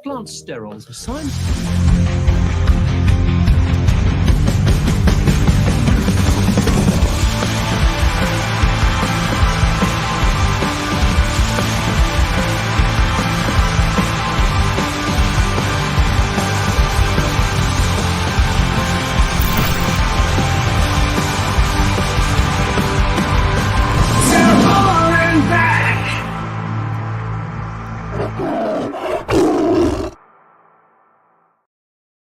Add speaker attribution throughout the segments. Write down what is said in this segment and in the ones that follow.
Speaker 1: Plant sterols are signed.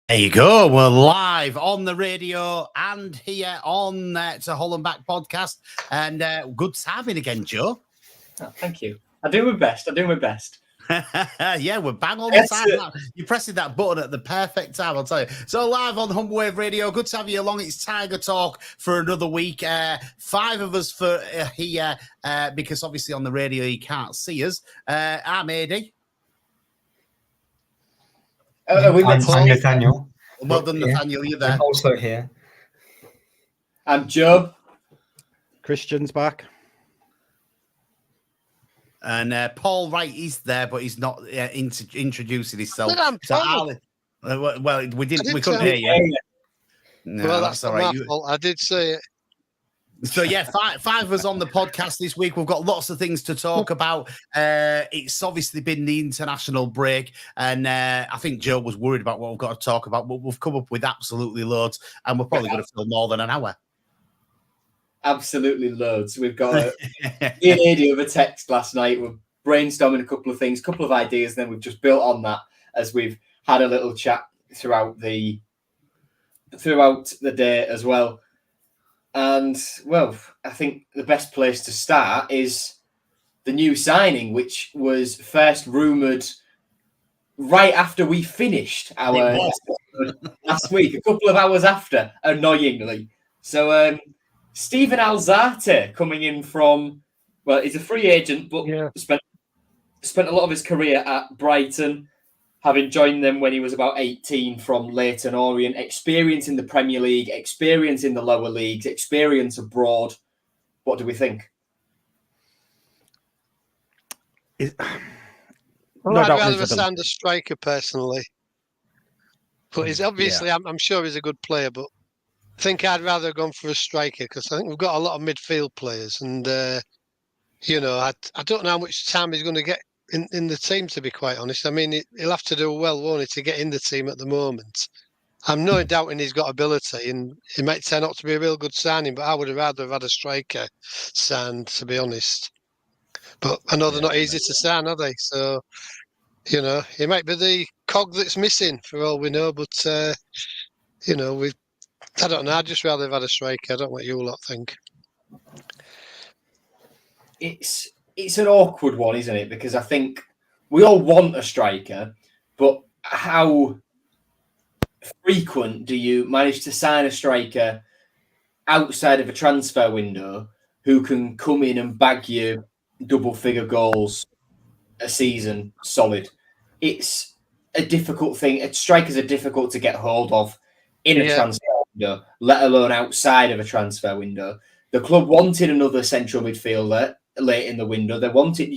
Speaker 2: There you go. We're live on the radio and here on to Holland Back podcast. And good timing again, Joe.
Speaker 3: Oh, thank you. I do my best.
Speaker 2: Yeah, we're bang on the time. You're pressing that button at the perfect time, I'll tell you. So live on Humble Wave Radio. Good to have you along. It's Tiger Talk for another week. 5 of us for here because obviously on the radio you can't see us. I'm Adi.
Speaker 4: I'm Nathaniel.
Speaker 2: Well done, Nathaniel. You're there.
Speaker 4: I'm also here.
Speaker 3: I'm Joe.
Speaker 5: Christian's back.
Speaker 2: And Paul Wright is there, but he's not introducing himself. Well, we couldn't hear you. No,
Speaker 6: well, that's
Speaker 2: all right.
Speaker 6: My fault. I did say it.
Speaker 2: So yeah, five of us on the podcast this week. We've got lots of things to talk about. It's obviously been the international break, and I think Joe was worried about what we've got to talk about, but we've come up with absolutely loads, and we're probably going to fill more than an hour.
Speaker 3: Absolutely loads. We've got the idea of a text last night. We're brainstorming a couple of things, couple of ideas, and then we've just built on that as we've had a little chat throughout the day as well. And, well, I think the best place to start is the new signing, which was first rumoured right after we finished our last week, a couple of hours after, annoyingly. So, Steven Alzate coming in from, well, he's a free agent, but spent a lot of his career at Brighton, having joined them when he was about 18 from Leyton Orient, experience in the Premier League, experience in the lower leagues, experience abroad. What do we think?
Speaker 6: I'd rather have signed a striker personally. But he's obviously, I'm sure he's a good player, but I think I'd rather have gone for a striker because I think we've got a lot of midfield players. And, I don't know how much time he's going to get in the team, to be quite honest. I mean, he'll have to do well, won't he, to get in the team at the moment. I'm no doubting he's got ability, and he might turn out to be a real good signing, but I would have rather have had a striker signed, to be honest. But I know they're not easy to sign, are they? So, he might be the cog that's missing, for all we know. But, I don't know. I'd just rather have had a striker. I don't know what you lot think.
Speaker 3: It's an awkward one, isn't it? Because I think we all want a striker, but how frequent do you manage to sign a striker outside of a transfer window who can come in and bag you double-figure goals a season solid? It's a difficult thing. Strikers are difficult to get hold of in a transfer window, let alone outside of a transfer window. The club wanted another central midfielder late in the window. They wanted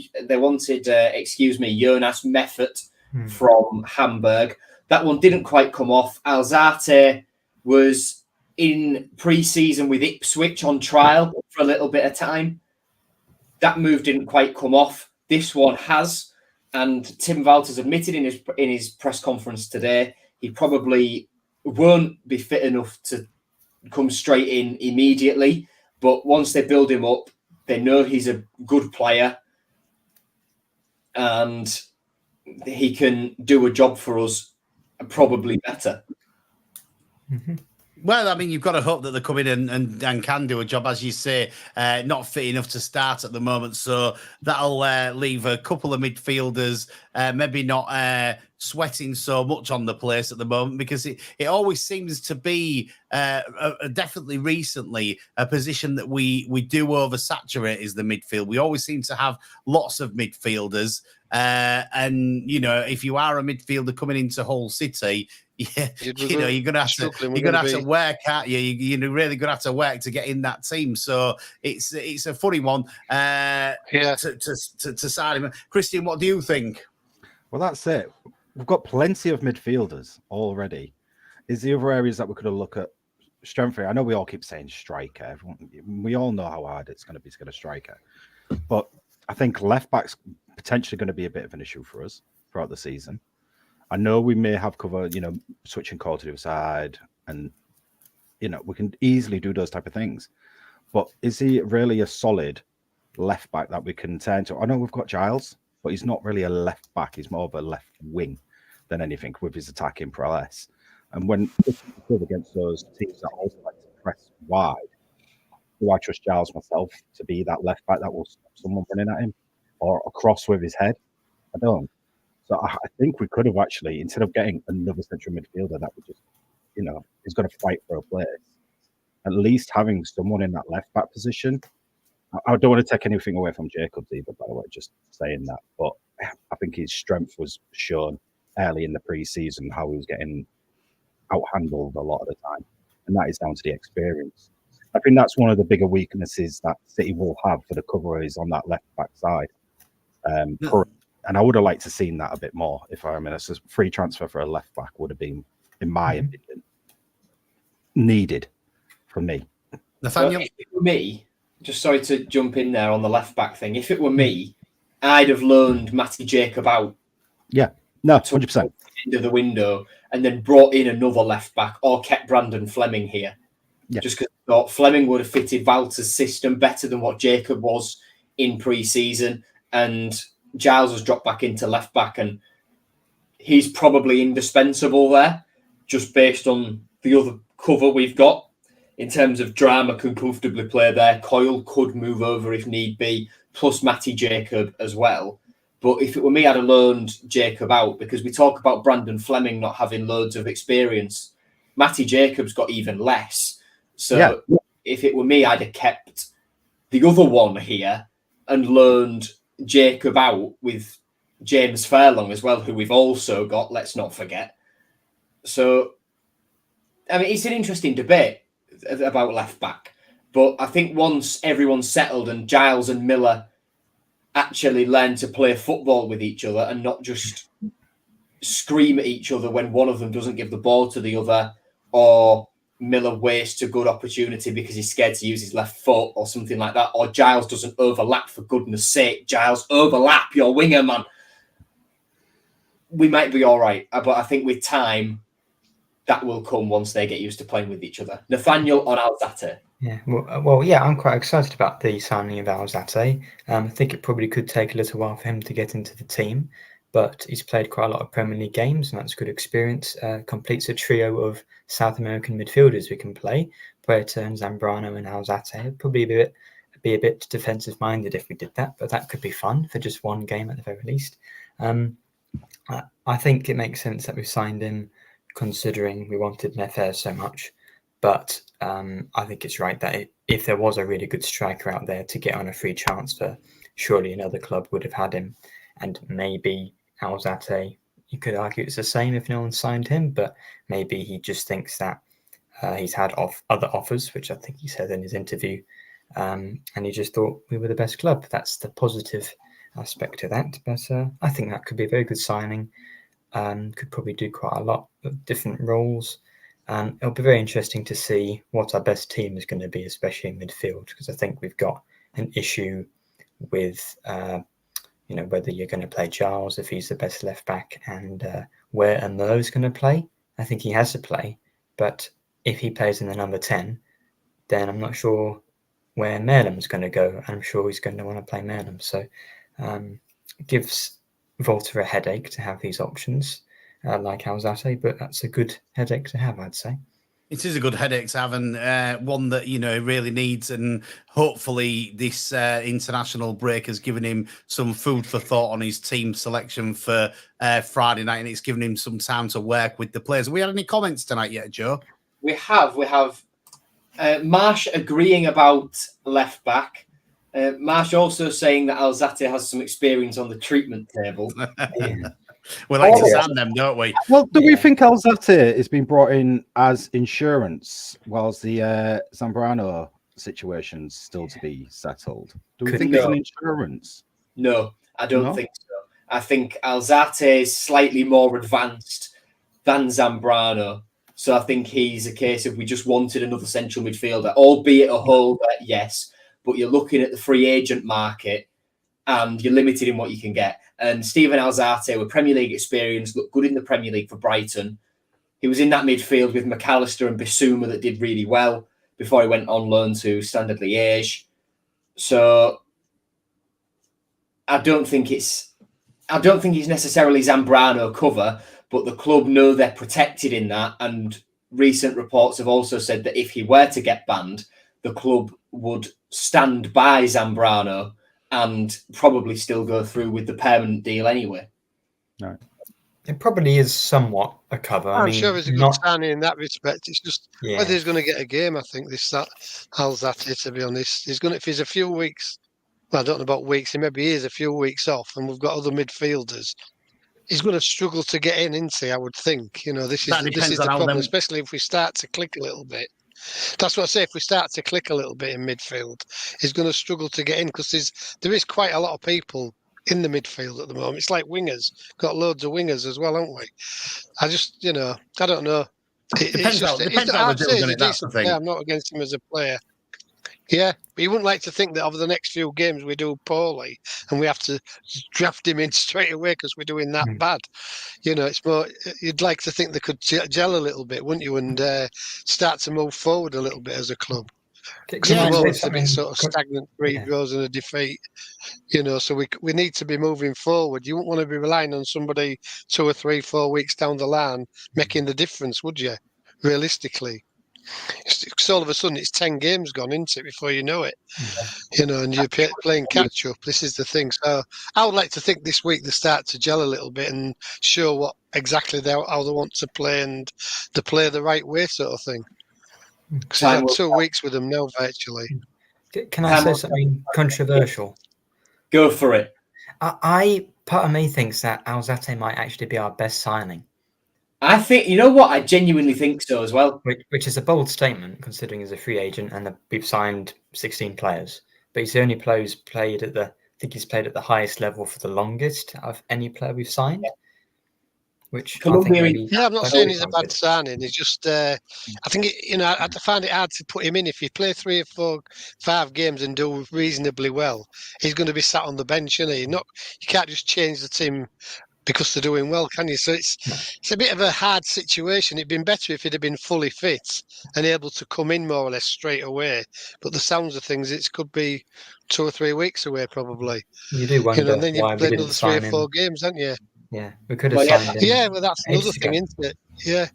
Speaker 3: Jonas Meffert from Hamburg. That one didn't quite come off. Alzate was in pre-season with Ipswich on trial for a little bit of time. That move didn't quite come off. This one has, and Tim Walters admitted in his press conference today he probably won't be fit enough to come straight in immediately. But once they build him up, they know he's a good player and he can do a job for us probably better.
Speaker 2: Mm-hmm. Well, I mean, you've got to hope that they come in and can do a job, as you say, not fit enough to start at the moment. So that'll leave a couple of midfielders, maybe not sweating so much on the place at the moment, because it always seems to be definitely recently a position that we do oversaturate is the midfield. We always seem to have lots of midfielders. And, if you are a midfielder coming into Hull City, you're gonna have to work, aren't you? You're really gonna have to work to get in that team. So it's a funny one to sign him. Christian, what do you think?
Speaker 5: Well, that's it. we've got plenty of midfielders already. Is the other areas that we could have looked at strengthening? I know we all keep saying striker. We all know how hard it's going to be to get a striker. But I think left back's potentially going to be a bit of an issue for us throughout the season. I know we may have cover, switching call to the other side, and we can easily do those type of things. But is he really a solid left back that we can turn to? I know we've got Giles, but he's not really a left back. He's more of a left wing than anything with his attacking prowess. And when against those teams that also like to press wide, do I trust Giles myself to be that left back that will stop someone running at him or across with his head? I don't. So I think we could have actually, instead of getting another central midfielder that would just, is going to fight for a place, at least having someone in that left back position. I don't want to take anything away from Jacobs either, by the way, just saying that. But I think his strength was shown early in the pre-season, how he was getting out-handled a lot of the time. And that is down to the experience. I think that's one of the bigger weaknesses that City will have for the cover is on that left-back side. And I would have liked to have seen that a bit more. If I mean, a free transfer for a left-back would have been, in my opinion, needed for me.
Speaker 3: Nathaniel? If it were me, just sorry to jump in there on the left-back thing. If it were me, I'd have loaned Matty Jacob out.
Speaker 5: Yeah, no, 100%.
Speaker 3: Into the window and then brought in another left-back or kept Brandon Fleming here.
Speaker 5: Yeah.
Speaker 3: Just because I thought Fleming would have fitted Walter's system better than what Jacob was in pre-season. And Giles has dropped back into left-back and he's probably indispensable there just based on the other cover we've got. In terms of Drama can comfortably play there. Coyle could move over if need be, plus Matty Jacob as well. But if it were me, I'd have loaned Jacob out because we talk about Brandon Fleming not having loads of experience. Matty Jacob's got even less. So if it were me, I'd have kept the other one here and loaned Jacob out with James Furlong as well, who we've also got, let's not forget. So, I mean, it's an interesting debate about left back. But I think once everyone's settled and Giles and Miller actually learn to play football with each other and not just scream at each other when one of them doesn't give the ball to the other or Miller wastes a good opportunity because he's scared to use his left foot or something like that, or Giles doesn't overlap, for goodness sake. Giles, overlap your winger, man. We might be all right, but I think with time, that will come once they get used to playing with each other. Nathaniel on Alzate.
Speaker 4: Yeah, well, yeah, I'm quite excited about the signing of Alzate. I think it probably could take a little while for him to get into the team, but he's played quite a lot of Premier League games, and that's good experience. Completes a trio of South American midfielders we can play: Puerta and Zambrano and Alzate. Probably be a bit defensive-minded if we did that, but that could be fun for just one game at the very least. I think it makes sense that we've signed him, considering we wanted Nefer so much. But I think it's right that if there was a really good striker out there to get on a free transfer, surely another club would have had him. And maybe Alzate, you could argue it's the same if no one signed him, but maybe he just thinks that he's had other offers, which I think he said in his interview, and he just thought we were the best club. That's the positive aspect to that. But I think that could be a very good signing. Could probably do quite a lot of different roles. It'll be very interesting to see what our best team is going to be, especially in midfield, because I think we've got an issue with, whether you're going to play Giles if he's the best left back and where Amer's going to play. I think he has to play, but if he plays in the number 10, then I'm not sure where Merlim's going to go. I'm sure he's going to want to play Merlim. So it gives Volta a headache to have these options. Like Alzate, but that's a good headache to have, I'd say.
Speaker 2: It is a good headache to have, and one that he really needs. And hopefully, this international break has given him some food for thought on his team selection for Friday night, and it's given him some time to work with the players. Have we had any comments tonight yet, Joe?
Speaker 3: We have Marsh agreeing about left back. Marsh also saying that Alzate has some experience on the treatment table.
Speaker 2: We like to sound them, don't we?
Speaker 5: Well, do we think Alzate is being brought in as insurance whilst the Zambrano situation's still to be settled? Do we think it's an insurance?
Speaker 3: No, I don't think so. I think Alzate is slightly more advanced than Zambrano. So I think he's a case of we just wanted another central midfielder, albeit a holder, yes. But you're looking at the free agent market and you're limited in what you can get. And Steven Alzate, with Premier League experience, looked good in the Premier League for Brighton. He was in that midfield with McAllister and Bissouma that did really well before he went on loan to Standard Liège. So I don't think he's necessarily Zambrano cover, but the club know they're protected in that. And recent reports have also said that if he were to get banned, the club would stand by Zambrano and probably still go through with the permanent deal anyway.
Speaker 5: No.
Speaker 4: It probably is somewhat a cover.
Speaker 6: I'm sure it's a good signing in that respect. It's just whether he's going to get a game. I think Alzate, to be honest, he's going to, if he's a few weeks. Well, I don't know about weeks. He maybe is a few weeks off, and we've got other midfielders. He's going to struggle to get in, isn't he? I would think. This is the problem, especially if we start to click a little bit. That's what I say. If we start to click a little bit in midfield, he's going to struggle to get in because there is quite a lot of people in the midfield at the moment. It's like wingers. Got loads of wingers as well, haven't we? I just, I don't know.
Speaker 2: Depends how they're doing it. That's the thing.
Speaker 6: I'm not against him as a player. Yeah, but you wouldn't like to think that over the next few games we do poorly and we have to draft him in straight away because we're doing that bad. It's more, you'd like to think they could gel a little bit, wouldn't you, and start to move forward a little bit as a club. Because at the moment it's a bit sort of stagnant, 3 draws and a defeat, so we need to be moving forward. You wouldn't want to be relying on somebody 2 or 3, 4 weeks down the line making the difference, would you, realistically? Because all of a sudden it's 10 games gone into it before you know it, and you're playing catch up. This is the thing. So I would like to think this week they start to gel a little bit and show what exactly how they want to play and to play the right way, sort of thing. Because I've had 2 weeks with them now, virtually.
Speaker 4: Can I say something controversial?
Speaker 3: Go for it.
Speaker 4: Part of me thinks that Alzate might actually be our best signing.
Speaker 3: I think, you know what? I genuinely think so as well.
Speaker 4: Which is a bold statement, considering he's a free agent and we've signed 16 players. But he's the only player who's played at he's played at the highest level for the longest out of any player we've signed. Yeah. Which
Speaker 3: Colombia,
Speaker 6: I'm not saying he's a bad signing. It's just, I think, I find it hard to put him in. If you play 3 or 4, 5 games and do reasonably well, he's going to be sat on the bench, isn't he? You can't just change the team because they're doing well, can you? So it's a bit of a hard situation. It'd been better if he'd have been fully fit and able to come in more or less straight away. But the sounds of things, it could be 2 or 3 weeks away, probably.
Speaker 4: You do wonder
Speaker 6: and then you've played another 3 or 4 games, haven't you?
Speaker 4: Yeah, we could have signed him.
Speaker 6: Yeah, well, that's another thing, isn't it? Yeah.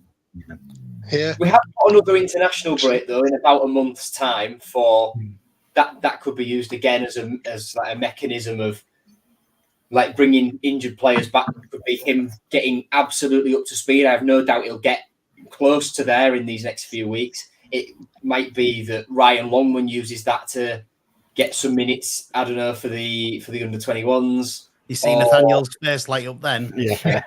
Speaker 3: We have got another international break though in about a month's time. For that could be used again as like a mechanism of like bringing injured players back. It could be him getting absolutely up to speed. I have no doubt he'll get close to there in these next few weeks. It might be that Ryan Longman uses that to get some minutes. I don't know, for the under 21s.
Speaker 2: You see Nathaniel's face light up then.
Speaker 4: Yeah,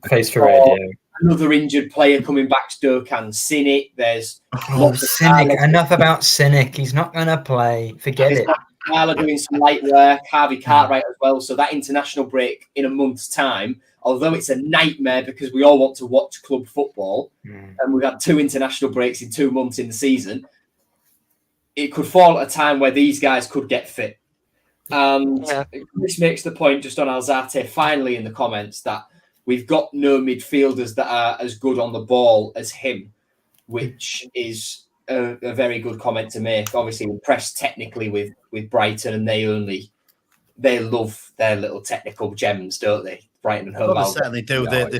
Speaker 4: face for radio.
Speaker 3: Another injured player coming back, Stokan Sinek. There's
Speaker 4: Sinek. Enough about Sinek. He's not going to play. Forget it.
Speaker 3: Carla doing some light work. Harvey Cartwright as well. So that international break in a month's time, although it's a nightmare because we all want to watch club football, and we've had 2 international breaks in 2 months in the season, it could fall at a time where these guys could get fit. And this makes the point just on Alzate finally in the comments that we've got no midfielders that are as good on the ball as him, which is a very good comment to make. Obviously impressed technically with Brighton, and they love their little technical gems, don't they? Brighton and Hove.
Speaker 2: They certainly do. They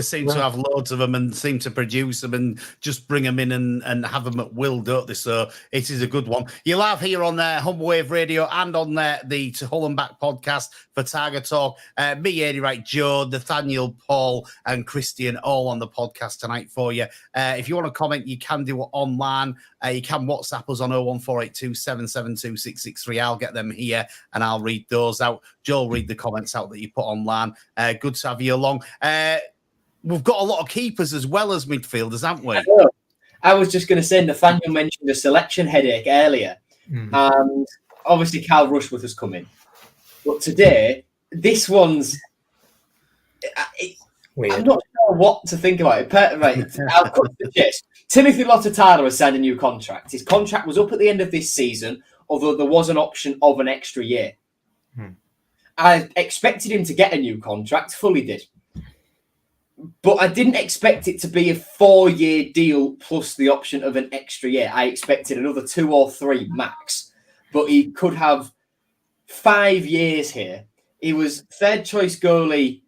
Speaker 2: seem to have loads of them and seem to produce them and just bring them in and have them at will, don't they? So it is a good one. You'll have here on Humble Wave Radio and on the To Hull and Back podcast for Target Talk. Me, Eddie Wright, Joe, Nathaniel, Paul, and Christian all on the podcast tonight for you. If you want to comment, you can do it online. You can WhatsApp us on 01482 772 663. I'll get them here and I'll read those out. Joe will read the comments out that you put online. Good to have you along. We've got a lot of keepers as well as midfielders, haven't we?
Speaker 3: I was just going to say, Nathaniel mentioned a selection headache earlier. And obviously Carl Rushworth has come in. But today, this one's.
Speaker 4: Weird.
Speaker 3: I'm not sure what to think about it. Right, I'll cut to the chase. Timothy Lottotalo has signed a new contract. His contract was up at the end of this season, although there was an option of an extra year. I expected him to get a new contract, fully did. But I didn't expect it to be a 4-year deal plus the option of an extra year. I expected another 2 or 3 max. But he could have 5 years here. He was third choice goalie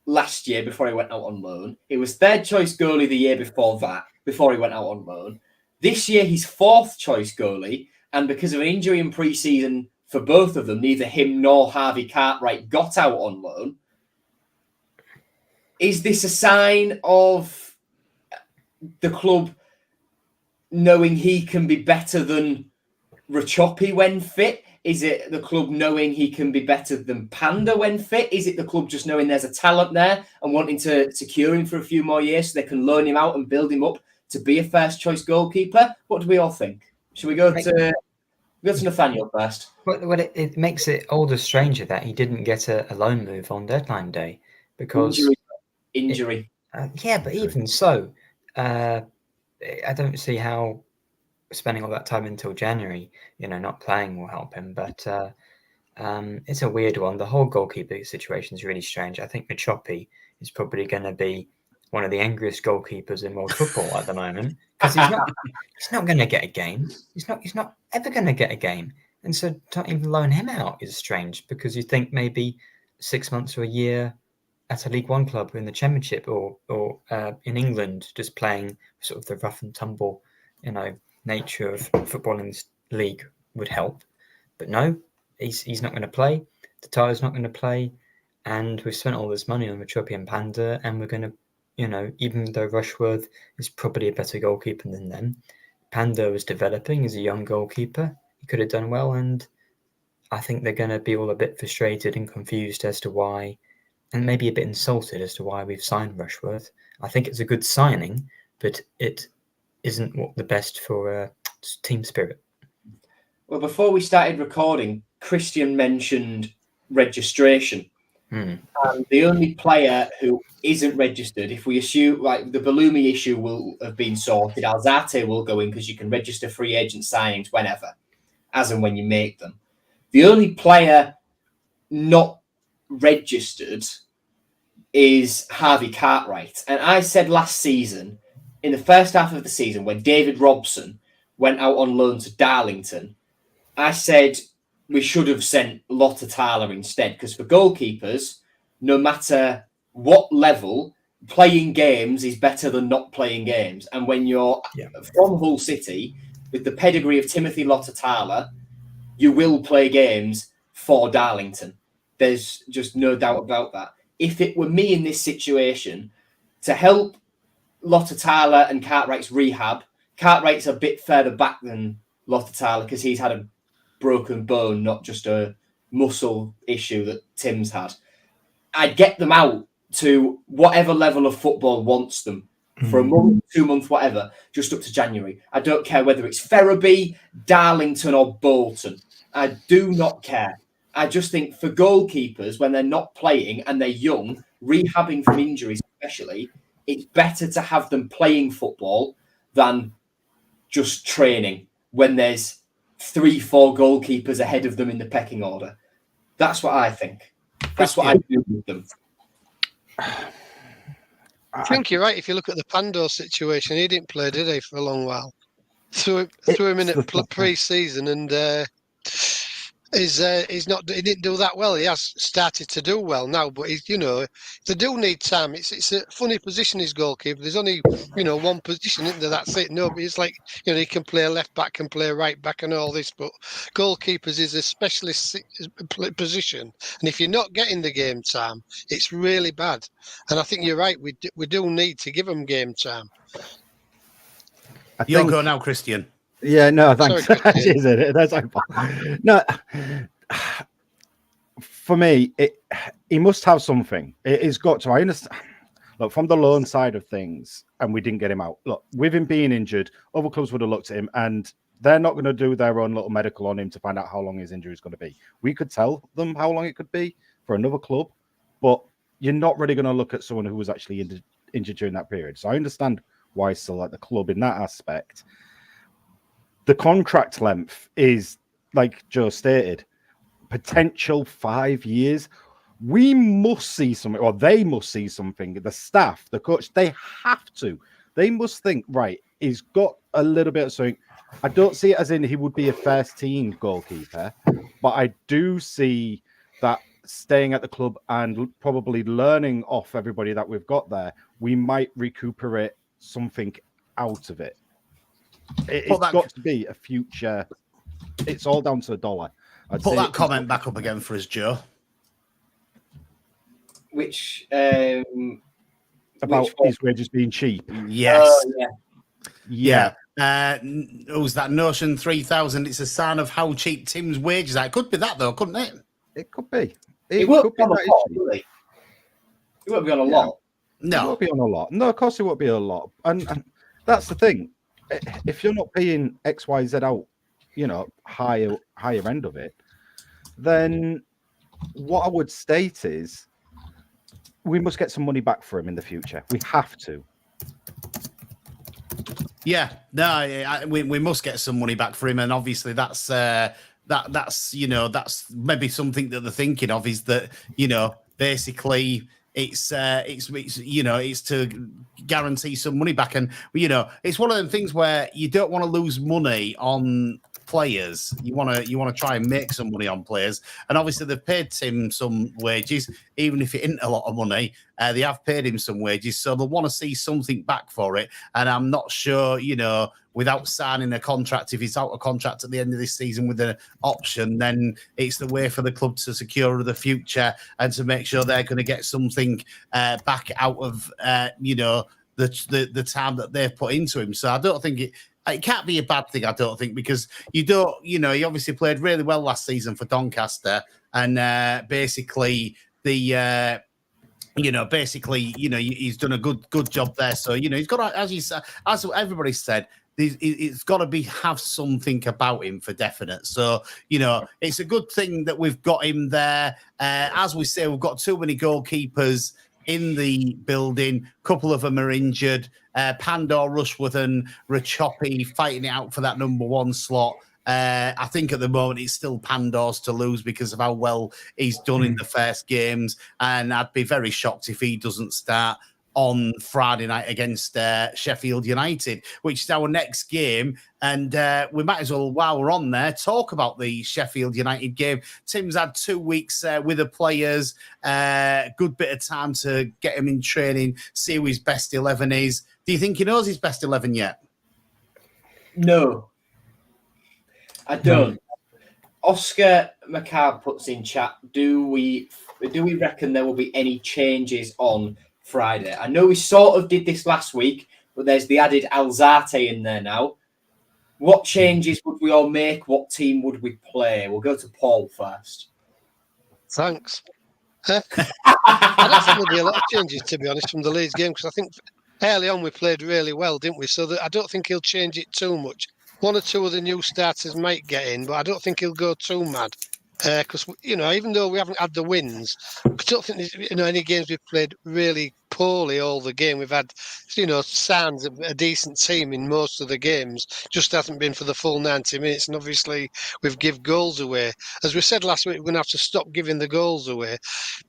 Speaker 3: last year before he went out on loan. He was third choice goalie the year before that, before he went out on loan. This year, he's fourth choice goalie. And because of an injury in pre-season for both of them, neither him nor Harvey Cartwright got out on loan. Is this a sign of the club knowing he can be better than Rachopi when fit? Is it the club knowing he can be better than Panda when fit? Is it the club just knowing there's a talent there and wanting to secure him for a few more years so they can loan him out and build him up to be a first choice goalkeeper? What do we all think? Should we go to Nathaniel first?
Speaker 4: Well, it makes it all the stranger that he didn't get a loan move on deadline day because
Speaker 3: injury.
Speaker 4: Yeah, but even so, I don't see how spending all that time until January, not playing will help him. But it's a weird one. The whole goalkeeper situation is really strange. I think Rachopi is probably going to be one of the angriest goalkeepers in world football at the moment because he's not going to get a game. He's not ever going to get a game. And so to even loan him out is strange because you think maybe 6 months or a year at a League One club in the Championship or in England, just playing sort of the rough and tumble, nature of football in this league would help. But no, he's not going to play. Tataro's not going to play. And we've spent all this money on Rachopi and Panda, and we're going to, even though Rushworth is probably a better goalkeeper than them, Panda is developing as a young goalkeeper. He could have done well, and I think they're going to be all a bit frustrated and confused as to why, and maybe a bit insulted as to why we've signed Rushworth. I think it's a good signing, but it isn't what the best for team spirit.
Speaker 3: Well, before we started recording, Christian mentioned registration. And the only player who isn't registered, if we assume like the Bellumi issue will have been sorted, Alzate will go in because you can register free agent signings whenever, as and when you make them. The only player not registered is Harvey Cartwright. And I said last season, in the first half of the season, when David Robson went out on loan to Darlington, I said we should have sent Lottotalo instead, because for goalkeepers, no matter what level, playing games is better than not playing games. And when you're from Hull City, with the pedigree of Timothy Lottotalo, you will play games for Darlington. There's just no doubt about that. If it were me in this situation, to help Lottotalo and Cartwright's rehab, Cartwright's a bit further back than Lottotalo because he's had a broken bone, not just a muscle issue that Tim's had. I'd get them out to whatever level of football wants them for a month, 2 months, whatever, just up to January. I don't care whether it's Ferriby, Darlington or Bolton. I do not care. I just think for goalkeepers, when they're not playing and they're young, rehabbing from injuries especially, it's better to have them playing football than just training when there's 3-4 goalkeepers ahead of them in the pecking order. That's what I think. That's what I do with them.
Speaker 6: I think you're right. If you look at the Pando situation, he didn't play, did he, for a long while? Threw him in at pre-season, and he didn't do that well. He has started to do well now, but they do need time. It's a funny position, his goalkeeper. There's only one position, isn't there? That's it. No, but it's like he can play left back, can play right back, and all this. But goalkeepers is a specialist position, and if you're not getting the game time, it's really bad. And I think you're right. We do need to give them game time.
Speaker 2: You'll go now, Christian.
Speaker 5: Yeah, no, thanks.
Speaker 6: Sorry,
Speaker 5: No, for me, he must have something. It's got to. I understand. Look, from the loan side of things, and we didn't get him out. Look, with him being injured, other clubs would have looked at him, and they're not going to do their own little medical on him to find out how long his injury is going to be. We could tell them how long it could be for another club, but you're not really going to look at someone who was actually injured during that period. So I understand why he's still at the club in that aspect. The contract length is, like Joe stated, potential 5 years. We must see something, or they must see something. The staff, the coach, they have to. They must think, right, he's got a little bit of something. I don't see it as in he would be a first team goalkeeper, but I do see that staying at the club and probably learning off everybody that we've got there, we might recuperate something out of it. It's got to be a future. It's all down to the dollar.
Speaker 2: Put that comment back up again for us, Joe.
Speaker 3: Which
Speaker 5: about his wages being cheap.
Speaker 2: Yes.
Speaker 5: Yeah.
Speaker 2: Who's that notion 3,000? It's a sign of how cheap Tim's wages are. It could be that though, couldn't it?
Speaker 5: It could be.
Speaker 3: It won't be on a lot, really. It won't be on a lot.
Speaker 2: No.
Speaker 5: It won't be on a lot. No, of course it won't be a lot. And that's the thing. If you're not paying XYZ out, higher end of it, then what I would state is we must get some money back for him in the future. We have to.
Speaker 2: Yeah, no, we must get some money back for him, and obviously that's that's maybe something that they're thinking of is that basically it's to guarantee some money back, and it's one of them things where you don't want to lose money on players. You want to try and make some money on players, and obviously they've paid Tim some wages, even if it isn't a lot of money. They have paid him some wages, so they'll want to see something back for it. And I'm not sure, without signing a contract, if he's out of contract at the end of this season with an option, then it's the way for the club to secure the future and to make sure they're going to get something back out of the time that they've put into him. So I don't think it can't be a bad thing, I don't think, because he obviously played really well last season for Doncaster, and basically he's done a good job there. So he's got, as everybody said, it's got to have something about him for definite. So it's a good thing that we've got him there. As we say, we've got too many goalkeepers in the building. A couple of them are injured. Pandor, Rushworth, and Rachopi fighting it out for that number one slot. I think at the moment it's still Pandor's to lose because of how well he's done in the first games, and I'd be very shocked if he doesn't start on Friday night against Sheffield United, which is our next game. And we might as well, while we're on there, talk about the Sheffield United game. Tim's had 2 weeks with the players, good bit of time to get him in training, see who his best 11 is. Do you think he knows his best 11 yet?
Speaker 3: No, I don't. Oscar McCarb puts in chat, do we reckon there will be any changes on Friday? I know we sort of did this last week, but there's the added Alzate in there now. What changes would we all make? What team would we play? We'll go to Paul first.
Speaker 6: Thanks. I don't think there'll be a lot of changes, to be honest, from the Leeds game, because I think early on we played really well, didn't we? So I don't think he'll change it too much. One or two of the new starters might get in, but I don't think he'll go too mad. Because, even though we haven't had the wins, I don't think there's, any games we've played really poorly all the game. We've had, signs of a decent team in most of the games, just hasn't been for the full 90 minutes. And obviously, we've give goals away. As we said last week, we're going to have to stop giving the goals away.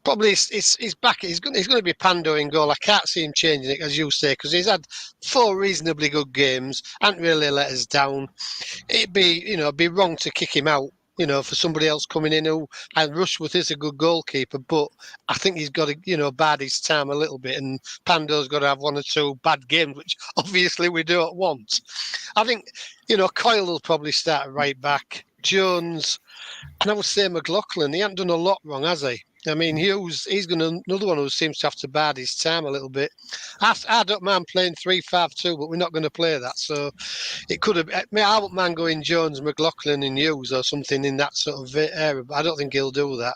Speaker 6: Probably he's back. He's going to be Pando in goal. I can't see him changing it, as you say, because he's had 4 reasonably good games, hasn't really let us down. It'd be wrong to kick him out, for somebody else coming in and Rushworth is a good goalkeeper, but I think he's got to, bide his time a little bit, and Pando's got to have 1 or 2 bad games, which obviously we do at once. I think, Coyle will probably start right back. Jones, and I would say McLaughlin, he hasn't done a lot wrong, has he? I mean, he's another one who seems to have to bide his time a little bit. I don't mind playing 3-5-2, but we're not going to play that. So it could have. I wouldn't mind going Jones, McLaughlin, and Hughes or something in that sort of area, but I don't think he'll do that.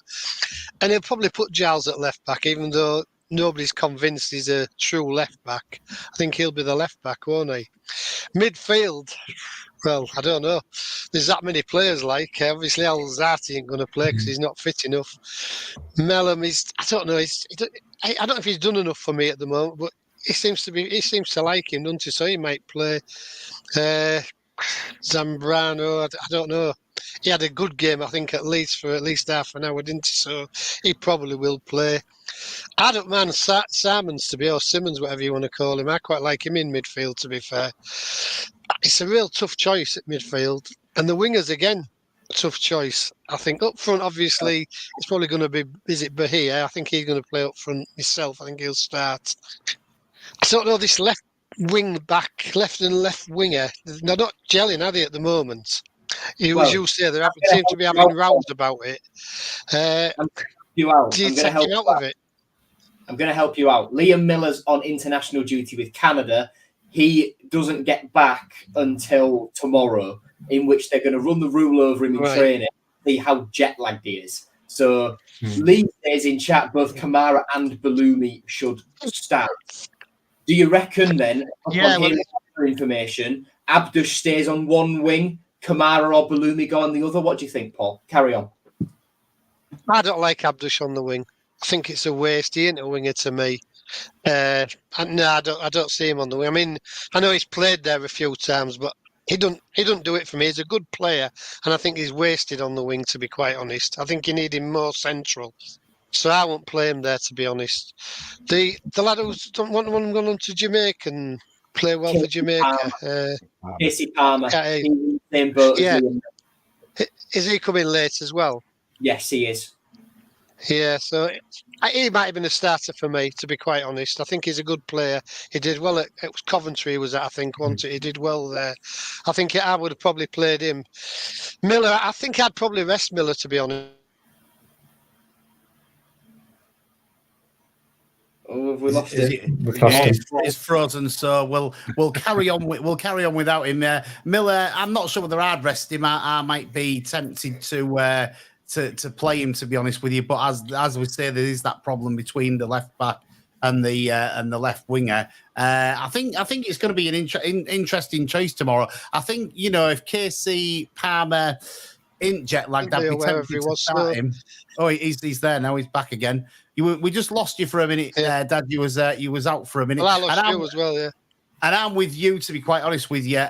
Speaker 6: And he'll probably put Giles at left back, even though nobody's convinced he's a true left back. I think he'll be the left back, won't he? Midfield. Well, I don't know. There's that many players. Like obviously, Alzati ain't going to play because he's not fit enough. Mellum is. I don't know. I don't know if he's done enough for me at the moment, but he seems to like him, doesn't he? So he might play. Zambrano, I don't know. He had a good game, I think, at least for at least half an hour, didn't he? So he probably will play. I don't mind Simons to be, or Simmons, whatever you want to call him. I quite like him in midfield, to be fair. It's a real tough choice at midfield. And the wingers, again, tough choice. I think up front, obviously, it's probably going to be, is it Bahia? I think he's going to play up front himself. I think he'll start. I don't know, this left wing back, left and left winger, they're not gelling, are they, at the moment? As you say, they seem to be having rows about it.
Speaker 3: You out.
Speaker 6: Do you take him out of it?
Speaker 3: I'm going to help you out. Liam Miller's on international duty with Canada. He doesn't get back until tomorrow, in which they're going to run the rule over him in training, see how jet lagged he is. So Lee says in chat, both Kamara and Bellumi should start. Do you reckon then, for information, Abdush stays on one wing, Kamara or Bellumi go on the other? What do you think, Paul? Carry on.
Speaker 6: I don't like Abdush on the wing. I think it's a waste. He ain't a winger to me. No, I don't see him on the wing. I mean, I know he's played there a few times, but he don't do it for me. He's a good player, and I think he's wasted on the wing, to be quite honest. I think you need him more central. So I won't play him there, to be honest. The lad who's going on to Jamaica and play well for Jamaica.
Speaker 3: Casey Palmer. Same boat as Liam.
Speaker 6: Is he coming late as well?
Speaker 3: Yes, he is.
Speaker 6: Yeah, so he might have been a starter for me, to be quite honest. I think he's a good player. He did well at it was Coventry, he was at, I think, wasn't it? He did well there. I think I would have probably played him. Miller, I think I'd probably rest Miller, to be honest.
Speaker 3: Oh, have we lost him?
Speaker 4: We've lost him.
Speaker 2: It's frozen, so we'll carry on. We'll carry on without him. Miller, I'm not sure whether I'd rest him. I might be tempted to play him, to be honest with you. But as we say, there is that problem between the left back and the left winger. I think it's going to be an interesting choice tomorrow. I think, if Casey Palmer in jet lagged, I'd be tempted to start him. Oh, he's there now. He's back again. We just lost you for a minute, Dad. You was out for a minute.
Speaker 6: Well, I lost you as well, yeah.
Speaker 2: And I'm with you, to be quite honest with you.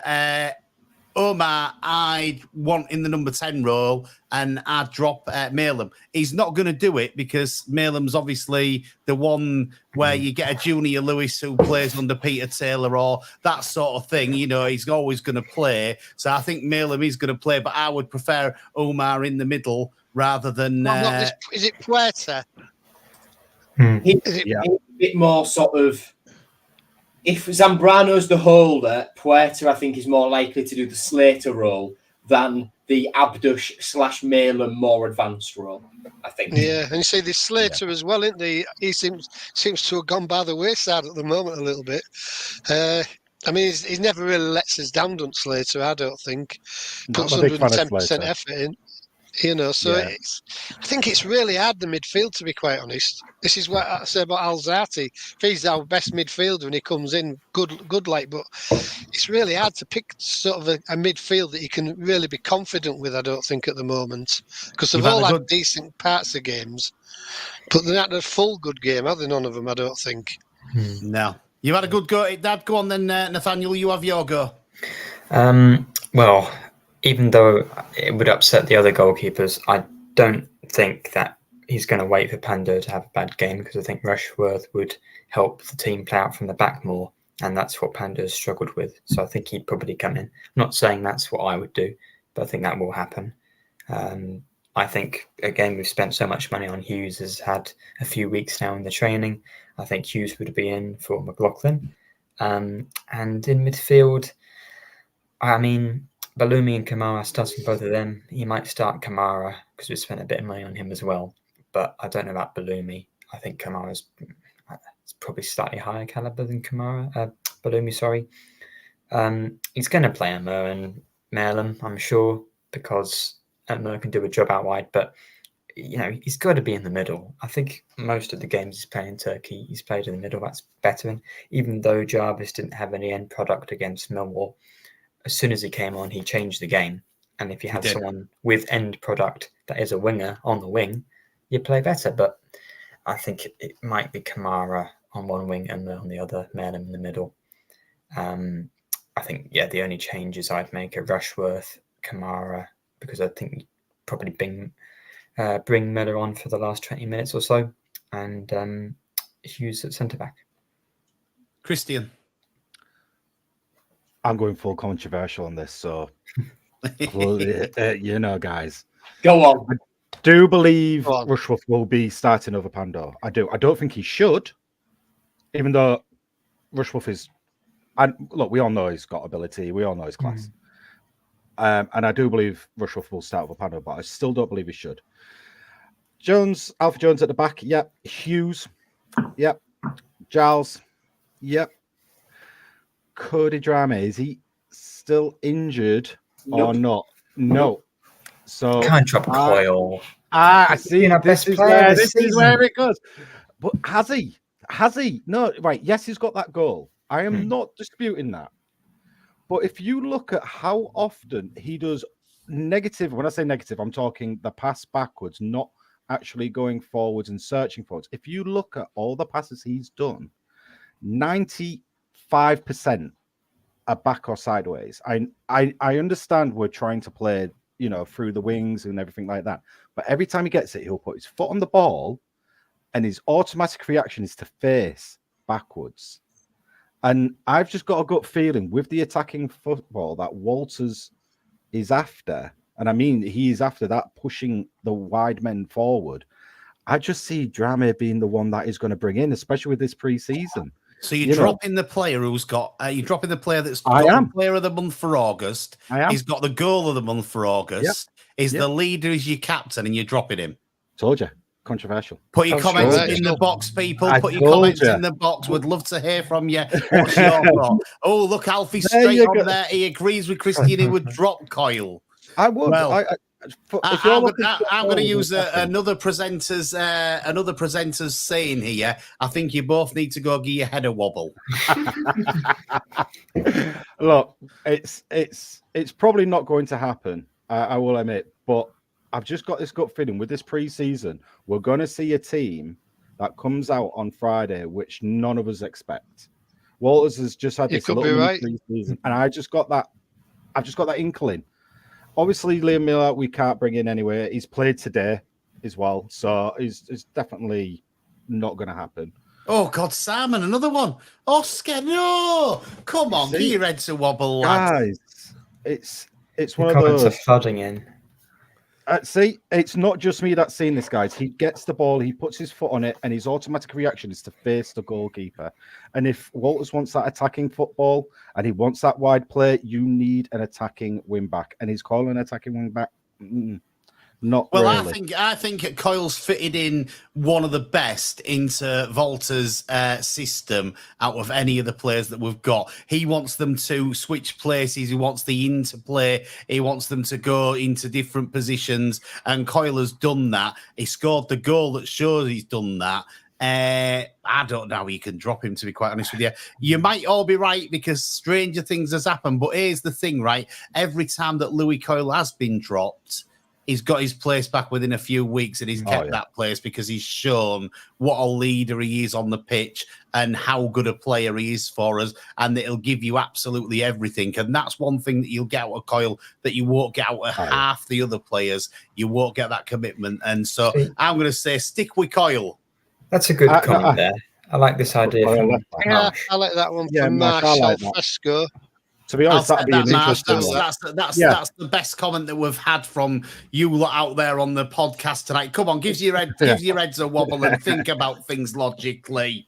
Speaker 2: Omar, I'd want in the number 10 role, and I'd drop Malum. He's not going to do it because Malum's obviously the one where you get a Junior Lewis who plays under Peter Taylor or that sort of thing. He's always going to play. So I think Malum is going to play, but I would prefer Omar in the middle rather than...
Speaker 6: is it Puerta?
Speaker 3: He's a bit more sort of... If Zambrano's the holder, Puerta, I think, is more likely to do the Slater role than the Abdush/Malum more advanced role, I think.
Speaker 6: Yeah, and you see this Slater as well, isn't he? He seems to have gone by the wayside at the moment a little bit. I mean, he's never really lets us down, doesn't Slater, I don't think. Puts 110% effort in. So I think it's really hard, the midfield, to be quite honest. This is what I say about Alzati. If he's our best midfielder and he comes in good like, but it's really hard to pick sort of a midfield that you can really be confident with, I don't think, at the moment. Because they've all had decent parts of games, but they're not a full good game, are they? None of them, I don't think.
Speaker 2: No. You had a good go at it, Dad. Go on then, Nathaniel, you have your go.
Speaker 4: Well, even though it would upset the other goalkeepers, I don't think that he's going to wait for Pando to have a bad game, because I think Rushworth would help the team play out from the back more, and that's what Pando has struggled with. So I think he'd probably come in. I'm not saying that's what I would do, but I think that will happen. I think, again, we've spent so much money on Hughes, has had a few weeks now in the training. I think Hughes would be in for McLaughlin. And in midfield, I mean... Bellumi and Kamara, starting both of them. He might start Kamara because we spent a bit of money on him as well. But I don't know about Bellumi. I think Kamara's probably slightly higher caliber than Bellumi, sorry. He's going to play Mo and Malum, I'm sure, because Mo can do a job out wide. But, he's got to be in the middle. I think most of the games he's playing in Turkey, he's played in the middle. That's better. And even though Jarvis didn't have any end product against Millwall, as soon as he came on, he changed the game. And if you have someone with end product that is a winger on the wing, you play better. But I think it might be Kamara on one wing and on the other, Melham in the middle. I think, the only changes I'd make are Rushworth, Kamara, because I think you'd probably bring Miller on for the last 20 minutes or so, and Hughes at centre-back.
Speaker 2: Christian.
Speaker 5: I'm going full controversial on this, so guys.
Speaker 3: Go on.
Speaker 5: I do believe Rushworth will be starting over Pandor. I do. I don't think he should, even though Rushworth is. And look, we all know he's got ability. We all know his class. And I do believe Rushworth will start over Pandor, but I still don't believe he should. Alfie Jones at the back. Yep. Hughes. Yep. Giles. Yep. Cody Drama, is he still injured or not? No. So
Speaker 4: can't drop Coyle.
Speaker 5: I see. This is where it goes. But has he? No, right. Yes, he's got that goal. I am not disputing that. But if you look at how often he does negative, when I say negative, I'm talking the pass backwards, not actually going forwards and searching forwards. If you look at all the passes he's done, 95% are back or sideways. I understand we're trying to play, through the wings and everything like that. But every time he gets it, he'll put his foot on the ball and his automatic reaction is to face backwards. And I've just got a gut feeling with the attacking football that Walters is after. And I mean, he is after that, pushing the wide men forward. I just see Drame being the one that is going to bring in, especially with this pre-season.
Speaker 2: So you're dropping the player who's got. You're dropping the player that's got the player of the month for August. He's got the goal of the month for August. He's the leader, is your captain, and you're dropping him.
Speaker 5: Told you. Controversial.
Speaker 2: Put your comments in the box, people. Put your comments in the box. Would love to hear from you. What's your thought? Oh, look, Alfie straight on there. He agrees with Christian. He would drop Coyle.
Speaker 5: I would.
Speaker 2: Well, I'm going to use another presenter's saying here. I think you both need to go give your head a wobble.
Speaker 5: Look, it's probably not going to happen. I will admit, but I've just got this gut feeling with this pre-season, we're going to see a team that comes out on Friday, which none of us expect. Walters has just had this little pre-season, and I've just got that inkling. Obviously, Liam Miller, we can't bring in anyway. He's played today as well, so it's definitely not going to happen.
Speaker 2: Oh, God, Simon, another one. Oscar, no! Come on, get your head to wobble, lad.
Speaker 5: Guys, it's one of those.
Speaker 4: Comments are flooding in.
Speaker 5: See, it's not just me that's seeing this, guys. He gets the ball, he puts his foot on it, and his automatic reaction is to face the goalkeeper. And if Walters wants that attacking football and he wants that wide play, you need an attacking wing back. And he's calling an attacking wing back. Not
Speaker 2: well,
Speaker 5: really.
Speaker 2: I think Coyle's fitted in one of the best into Volta's system out of any of the players that we've got. He wants them to switch places. He wants the interplay. He wants them to go into different positions. And Coyle has done that. He scored the goal that shows he's done that. I don't know how you can drop him, to be quite honest with you. You might all be right because stranger things has happened. But here's the thing, right? Every time that Louis Coyle has been dropped, he's got his place back within a few weeks, and he's kept that place because he's shown what a leader he is on the pitch and how good a player he is for us, and that he'll give you absolutely everything. And that's one thing that you'll get out of Coyle that you won't get out of half the other players. You won't get that commitment. And so I'm going to say stick with Coyle.
Speaker 4: That's a good comment there. I like this idea.
Speaker 6: I like that one from Marshall Fresco.
Speaker 5: To be honest, that'd be an interesting
Speaker 2: one. That's the best comment that we've had from you lot out there on the podcast tonight. Come on, give your heads a wobble and think about things logically.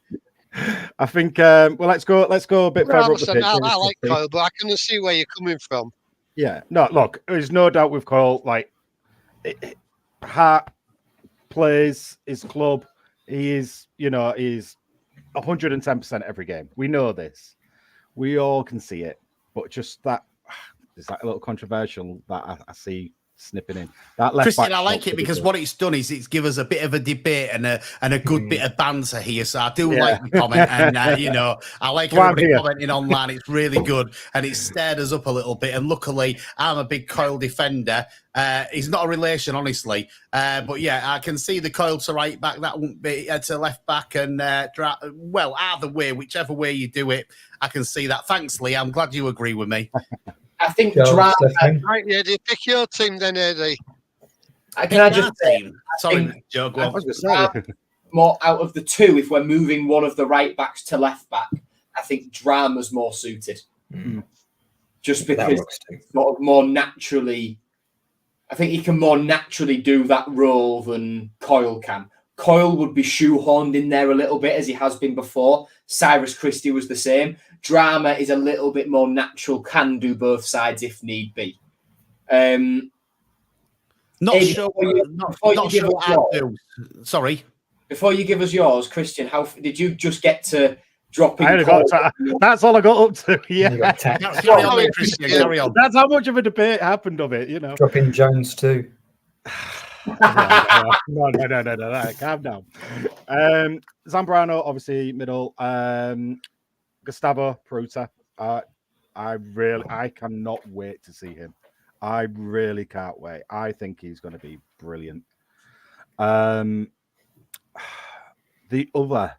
Speaker 5: I think let's go a bit further up the pitch.
Speaker 6: I like Coyle, but I can see where you're coming from.
Speaker 5: Yeah, no, look, there's no doubt with Coyle. Like, Hart plays his club. He is, he's 110% every game. We know this. We all can see it. But just that is that a little controversial that I see snipping in. That left
Speaker 2: Christian,
Speaker 5: back
Speaker 2: I like
Speaker 5: shot
Speaker 2: it because
Speaker 5: good.
Speaker 2: what it's done is it's give us a bit of a debate and a good bit of banter here. So I do like the comment, and I like everybody commenting online. It's really good, and it's stirred us up a little bit. And luckily, I'm a big Coyle defender. He's not a relation, honestly, but yeah, I can see the Coyle to right back. That won't be to left back, and either way, whichever way you do it, I can see that. Thanks, Lee. I'm glad you agree with me.
Speaker 3: I think
Speaker 6: Right, yeah, do you pick your team then, Eddie?
Speaker 3: Can I just
Speaker 2: say, sorry, Joe, go on.
Speaker 3: More out of the two, if we're moving one of the right backs to left back, I think Drama's more suited. Just because sort of more naturally, I think he can more naturally do that role than Coyle can. Coyle would be shoehorned in there a little bit as he has been before. Cyrus Christie was the same. Drama is a little bit more natural, can do both sides if need be.
Speaker 2: Not
Speaker 3: Eddie,
Speaker 2: sure. Sorry.
Speaker 3: Before you give us yours, Christian, how did you just get to drop in?
Speaker 5: That's all I got up to. Yeah.
Speaker 2: Carry on, Christian. Carry on.
Speaker 5: That's how much of a debate happened of it,
Speaker 4: Drop in Jones too.
Speaker 5: No. Calm down. Zambrano, obviously middle. Gustavo Pruta. I cannot wait to see him. I really can't wait. I think he's going to be brilliant. The other,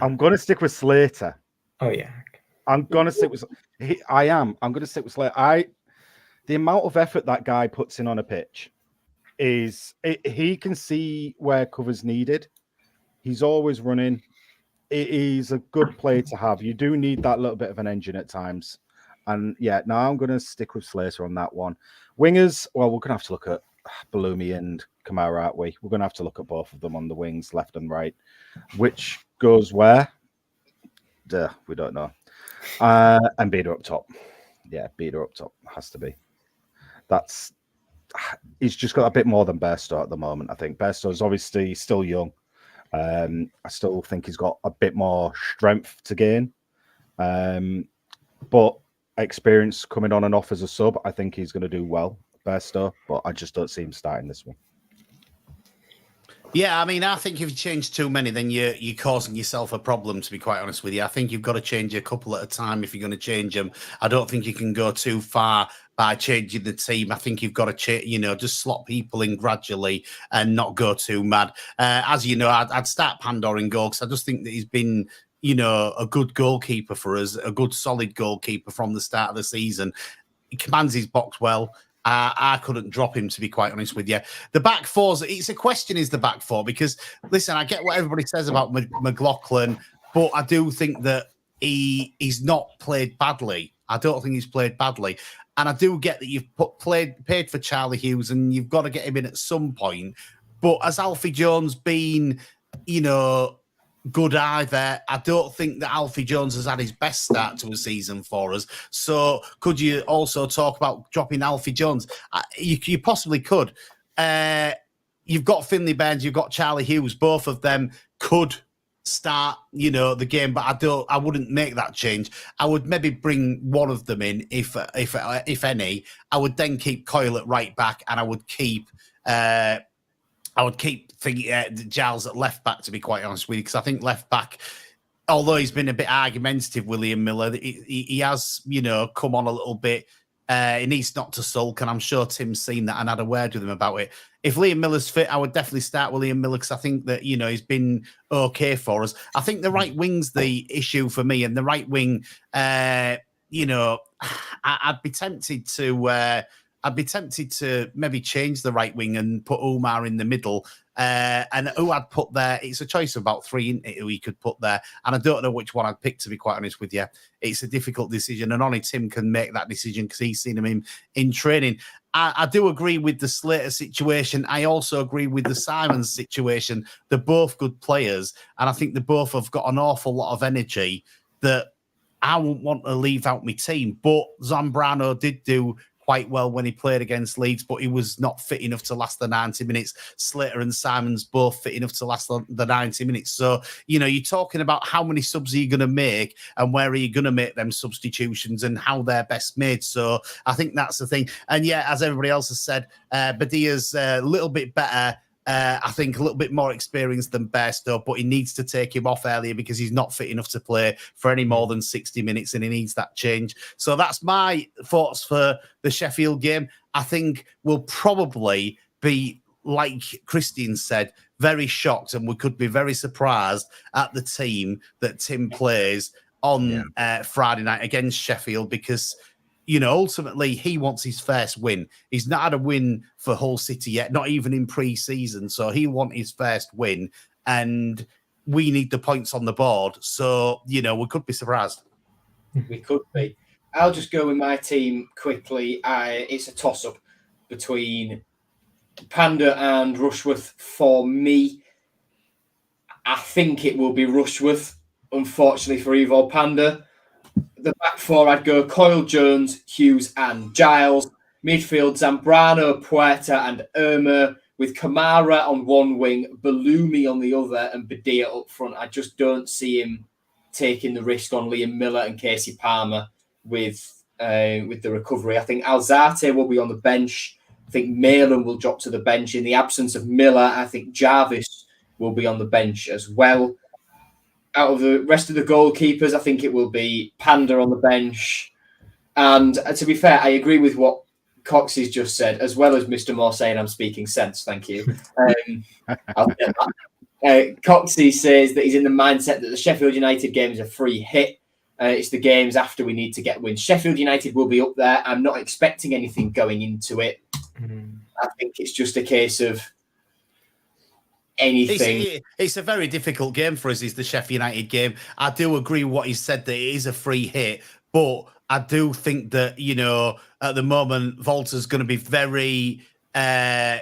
Speaker 5: I'm going to stick with Slater.
Speaker 4: Oh yeah,
Speaker 5: I'm going to stick with. I'm going to stick with Slater. The amount of effort that guy puts in on a pitch he can see where cover's needed. He's always running. He's a good player to have. You do need that little bit of an engine at times. And yeah, now I'm going to stick with Slater on that one. Wingers, well, we're going to have to look at Balumi and Kamara, aren't we? We're going to have to look at both of them on the wings, left and right. Which goes where? We don't know. And Beda up top. Yeah, Beda up top has to be. He's just got a bit more than Bairstow at the moment, I think. Bairstow's obviously still young. I still think he's got a bit more strength to gain. But experience coming on and off as a sub, I think he's going to do well, Bairstow, but I just don't see him starting this one.
Speaker 2: Yeah, I mean, I think if you change too many, then you're causing yourself a problem, to be quite honest with you. I think you've got to change a couple at a time if you're going to change them. I don't think you can go too far by changing the team. I think you've got to change, just slot people in gradually and not go too mad. As you know, I'd start Pandor in goal because I just think that he's been, a good goalkeeper for us, a good solid goalkeeper from the start of the season. He commands his box well. I couldn't drop him, to be quite honest with you. The back fours, it's a question, is the back four, because, listen, I get what everybody says about McLaughlin, but I do think that he's not played badly. I don't think he's played badly. And I do get that you've paid for Charlie Hughes and you've got to get him in at some point. But has Alfie Jones been, good either? I don't think that Alfie Jones has had his best start to a season for us. So could you also talk about dropping Alfie Jones? You possibly could. You've got Finlay Burns, you've got Charlie Hughes. Both of them could start, the game, but I wouldn't make that change. I would maybe bring one of them in, if any. I would then keep Coyle at right back, and I would keep Giles at left back, to be quite honest with you, because I think left back, although he's been a bit argumentative, William Miller, he has, come on a little bit. He needs not to sulk, and I'm sure Tim's seen that and had a word with him about it. If Liam Miller's fit, I would definitely start William Miller because I think that, he's been okay for us. I think the right wing's the issue for me, and the right wing, I'd be tempted to maybe change the right wing and put Umar in the middle. And who I'd put there, it's a choice of about three, isn't it, who he could put there. And I don't know which one I'd pick, to be quite honest with you. It's a difficult decision, and only Tim can make that decision because he's seen him in training. I do agree with the Slater situation. I also agree with the Simons situation. They're both good players, and I think they both have got an awful lot of energy that I wouldn't want to leave out my team. But Zambrano did do quite well when he played against Leeds, but he was not fit enough to last the 90 minutes. Slater and Simons both fit enough to last the 90 minutes. So, you're talking about how many subs are you going to make and where are you going to make them substitutions and how they're best made. So I think that's the thing. And yeah, as everybody else has said, Badia's a little bit better. I think a little bit more experienced than Bairstow, but he needs to take him off earlier because he's not fit enough to play for any more than 60 minutes and he needs that change. So that's my thoughts for the Sheffield game. I think we'll probably be, like Christian said, very shocked and we could be very surprised at the team that Tim plays on Friday night against Sheffield because ultimately he wants his first win. He's not had a win for Hull City yet, not even in pre-season. So he'll want his first win and we need the points on the board. So, we could be surprised.
Speaker 3: We could be. I'll just go with my team quickly. It's a toss-up between Panda and Rushworth for me. I think it will be Rushworth, unfortunately for Evo Panda. The back four, I'd go Coyle, Jones, Hughes and Giles. Midfield, Zambrano, Puerta and Irma, with Kamara on one wing, Balumi on the other and Badia up front. I just don't see him taking the risk on Liam Miller and Casey Palmer with the recovery. I think Alzate will be on the bench. I think Malin will drop to the bench. In the absence of Miller, I think Jarvis will be on the bench as well. Out of the rest of the goalkeepers, I think it will be Panda on the bench. And to be fair, I agree with what Coxey's just said, as well as Mr. Moore saying I'm speaking sense. Thank you. Coxey says that he's in the mindset that the Sheffield United game is a free hit. It's the games after we need to get wins. Sheffield United will be up there. I'm not expecting anything going into it. I think it's just a case of anything.
Speaker 2: It's a very difficult game for us, is the Sheffield United game. I do agree with what he said, that it is a free hit, but I do think that, at the moment, Volta's going to be very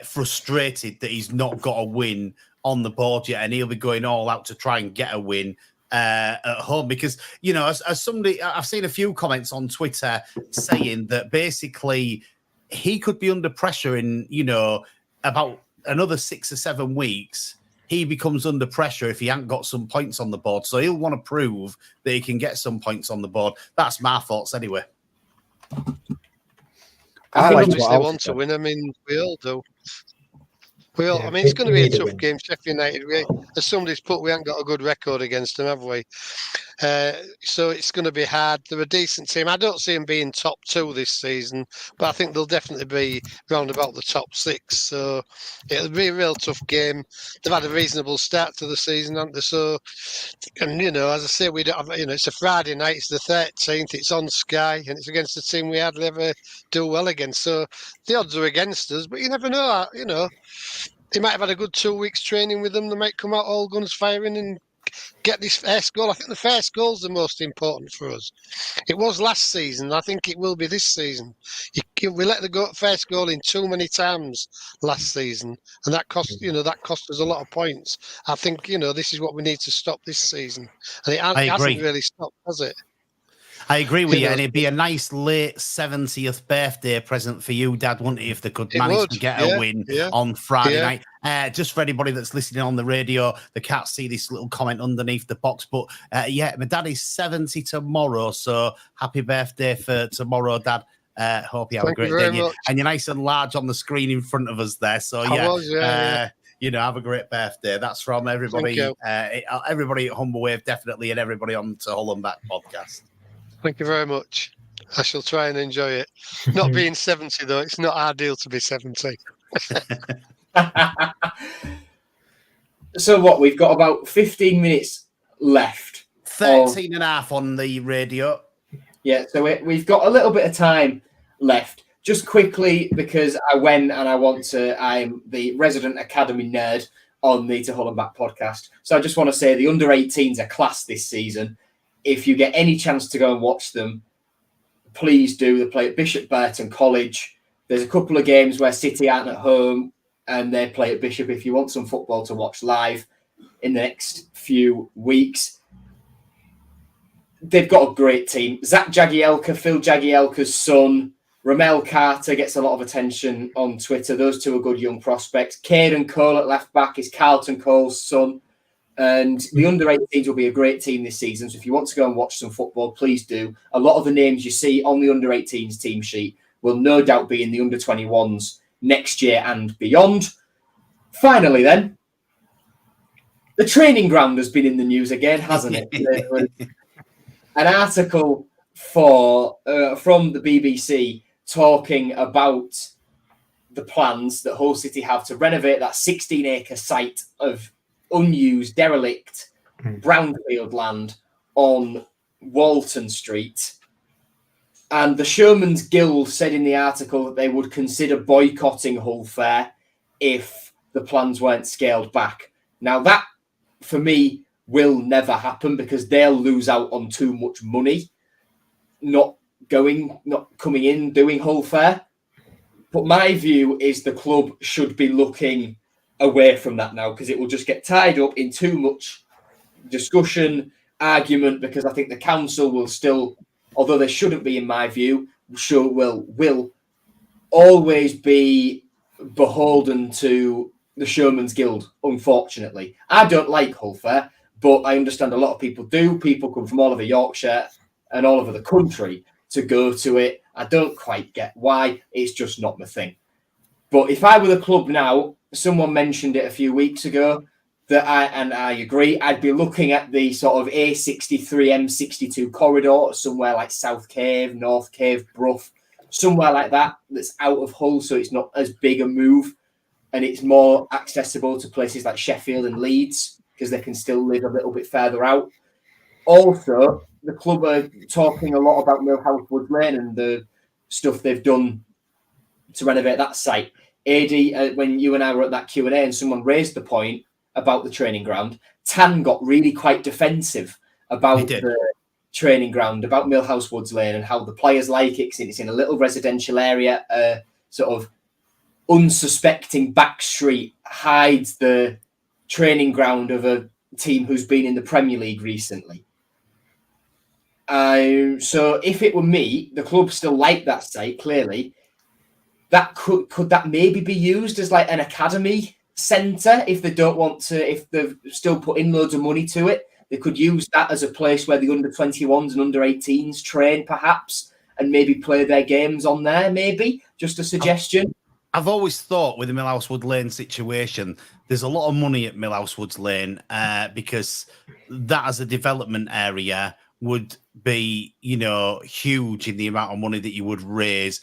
Speaker 2: frustrated that he's not got a win on the board yet, and he'll be going all out to try and get a win at home because, as somebody, I've seen a few comments on Twitter saying that basically he could be under pressure in, about another 6 or 7 weeks. He becomes under pressure if he hasn't got some points on the board. So he'll want to prove that he can get some points on the board. That's my thoughts anyway.
Speaker 6: I think obviously they want to win. I mean, we all do. It's going to be a tough game. Sheffield United, as somebody's put, we haven't got a good record against them, have we? So it's going to be hard. They're a decent team. I don't see them being top 2 this season, but I think they'll definitely be round about the top 6. So it'll be a real tough game. They've had a reasonable start to the season, haven't they? So, and as I say, we don't have. It's a Friday night. It's the 13th. It's on Sky, and it's against a team we hardly ever do well against. So the odds are against us, but you never know. They might have had a good 2 weeks training with them. They might come out all guns firing and get this first goal. I think the first goal is the most important for us. It was last season. I think it will be this season. We let the first goal in too many times last season, and that cost us a lot of points. I think this is what we need to stop this season, and it hasn't really stopped, has it?
Speaker 2: I agree with you, and it'd be a nice late 70th birthday present for you, Dad, wouldn't it, if they could manage to get a win on Friday night. Just for anybody that's listening on the radio, they can't see this little comment underneath the box, but my dad is 70 tomorrow, so happy birthday for tomorrow, Dad. Hope you have a great day. And you're nice and large on the screen in front of us there, so have a great birthday. That's from everybody, everybody at Humble Wave, definitely, and everybody on to Hull and Back podcast.
Speaker 6: Thank you very much. I shall try and enjoy it. Not being 70, though, it's not ideal to be 70.
Speaker 3: So what? We've got about 15 minutes left.
Speaker 2: 13 and a half on the radio.
Speaker 3: Yeah, so we've got a little bit of time left. Just quickly, because I'm the resident academy nerd on the To Hull and Back podcast. So I just want to say the under-18s are class this season. If you get any chance to go and watch them, please do. They play at Bishop Burton College. There's a couple of games where City aren't at home and they play at Bishop if you want some football to watch live in the next few weeks. They've got a great team. Zach Jagielka, Phil Jagielka's son, Ramel Carter gets a lot of attention on Twitter. Those two are good young prospects. Caden Cole at left back is Carlton Cole's son. And the under-18s will be a great team this season. So if you want to go and watch some football, please do. A lot of the names you see on the under-18s team sheet will no doubt be in the under-21s next year and beyond. Finally, then, the training ground has been in the news again, hasn't it? There was an article from the BBC talking about the plans that Hull City have to renovate that 16-acre site of unused, derelict brownfield land on Walton Street. And the Showman's Guild said in the article that they would consider boycotting Hull Fair if the plans weren't scaled back. Now, that, for me, will never happen because they'll lose out on too much money not coming in, doing Hull Fair. But my view is the club should be looking away from that now because it will just get tied up in too much discussion, argument, because I think the council will still, although they shouldn't be in my view, will always be beholden to the Showman's Guild, unfortunately. I don't like Hull Fair, but I understand a lot of people do. People come from all over Yorkshire and all over the country to go to it. I don't quite get why. It's just not my thing. But if I were the club now, someone mentioned it a few weeks ago, that I agree, I'd be looking at the sort of A63, M62 corridor, somewhere like South Cave, North Cave, Brough, somewhere like that, that's out of Hull, so it's not as big a move, and it's more accessible to places like Sheffield and Leeds, because they can still live a little bit further out. Also, the club are talking a lot about Millhouse Wood Lane and the stuff they've done to renovate that site. AD, when you and I were at that Q&A and someone raised the point about the training ground, Tan got really quite defensive about the training ground, about Millhouse Woods Lane and how the players like it because it's in a little residential area, sort of unsuspecting back street hides the training ground of a team who's been in the Premier League recently. So if it were me, the club still like that site, clearly. That could that maybe be used as like an academy centre if they don't want to, if they've still put in loads of money to it. They could use that as a place where the under-21s and under-18s train, perhaps, and maybe play their games on there, maybe. Just a suggestion.
Speaker 2: I've always thought with the Millhouse Wood Lane situation, there's a lot of money at Millhouse Woods Lane because that as a development area would be, huge in the amount of money that you would raise.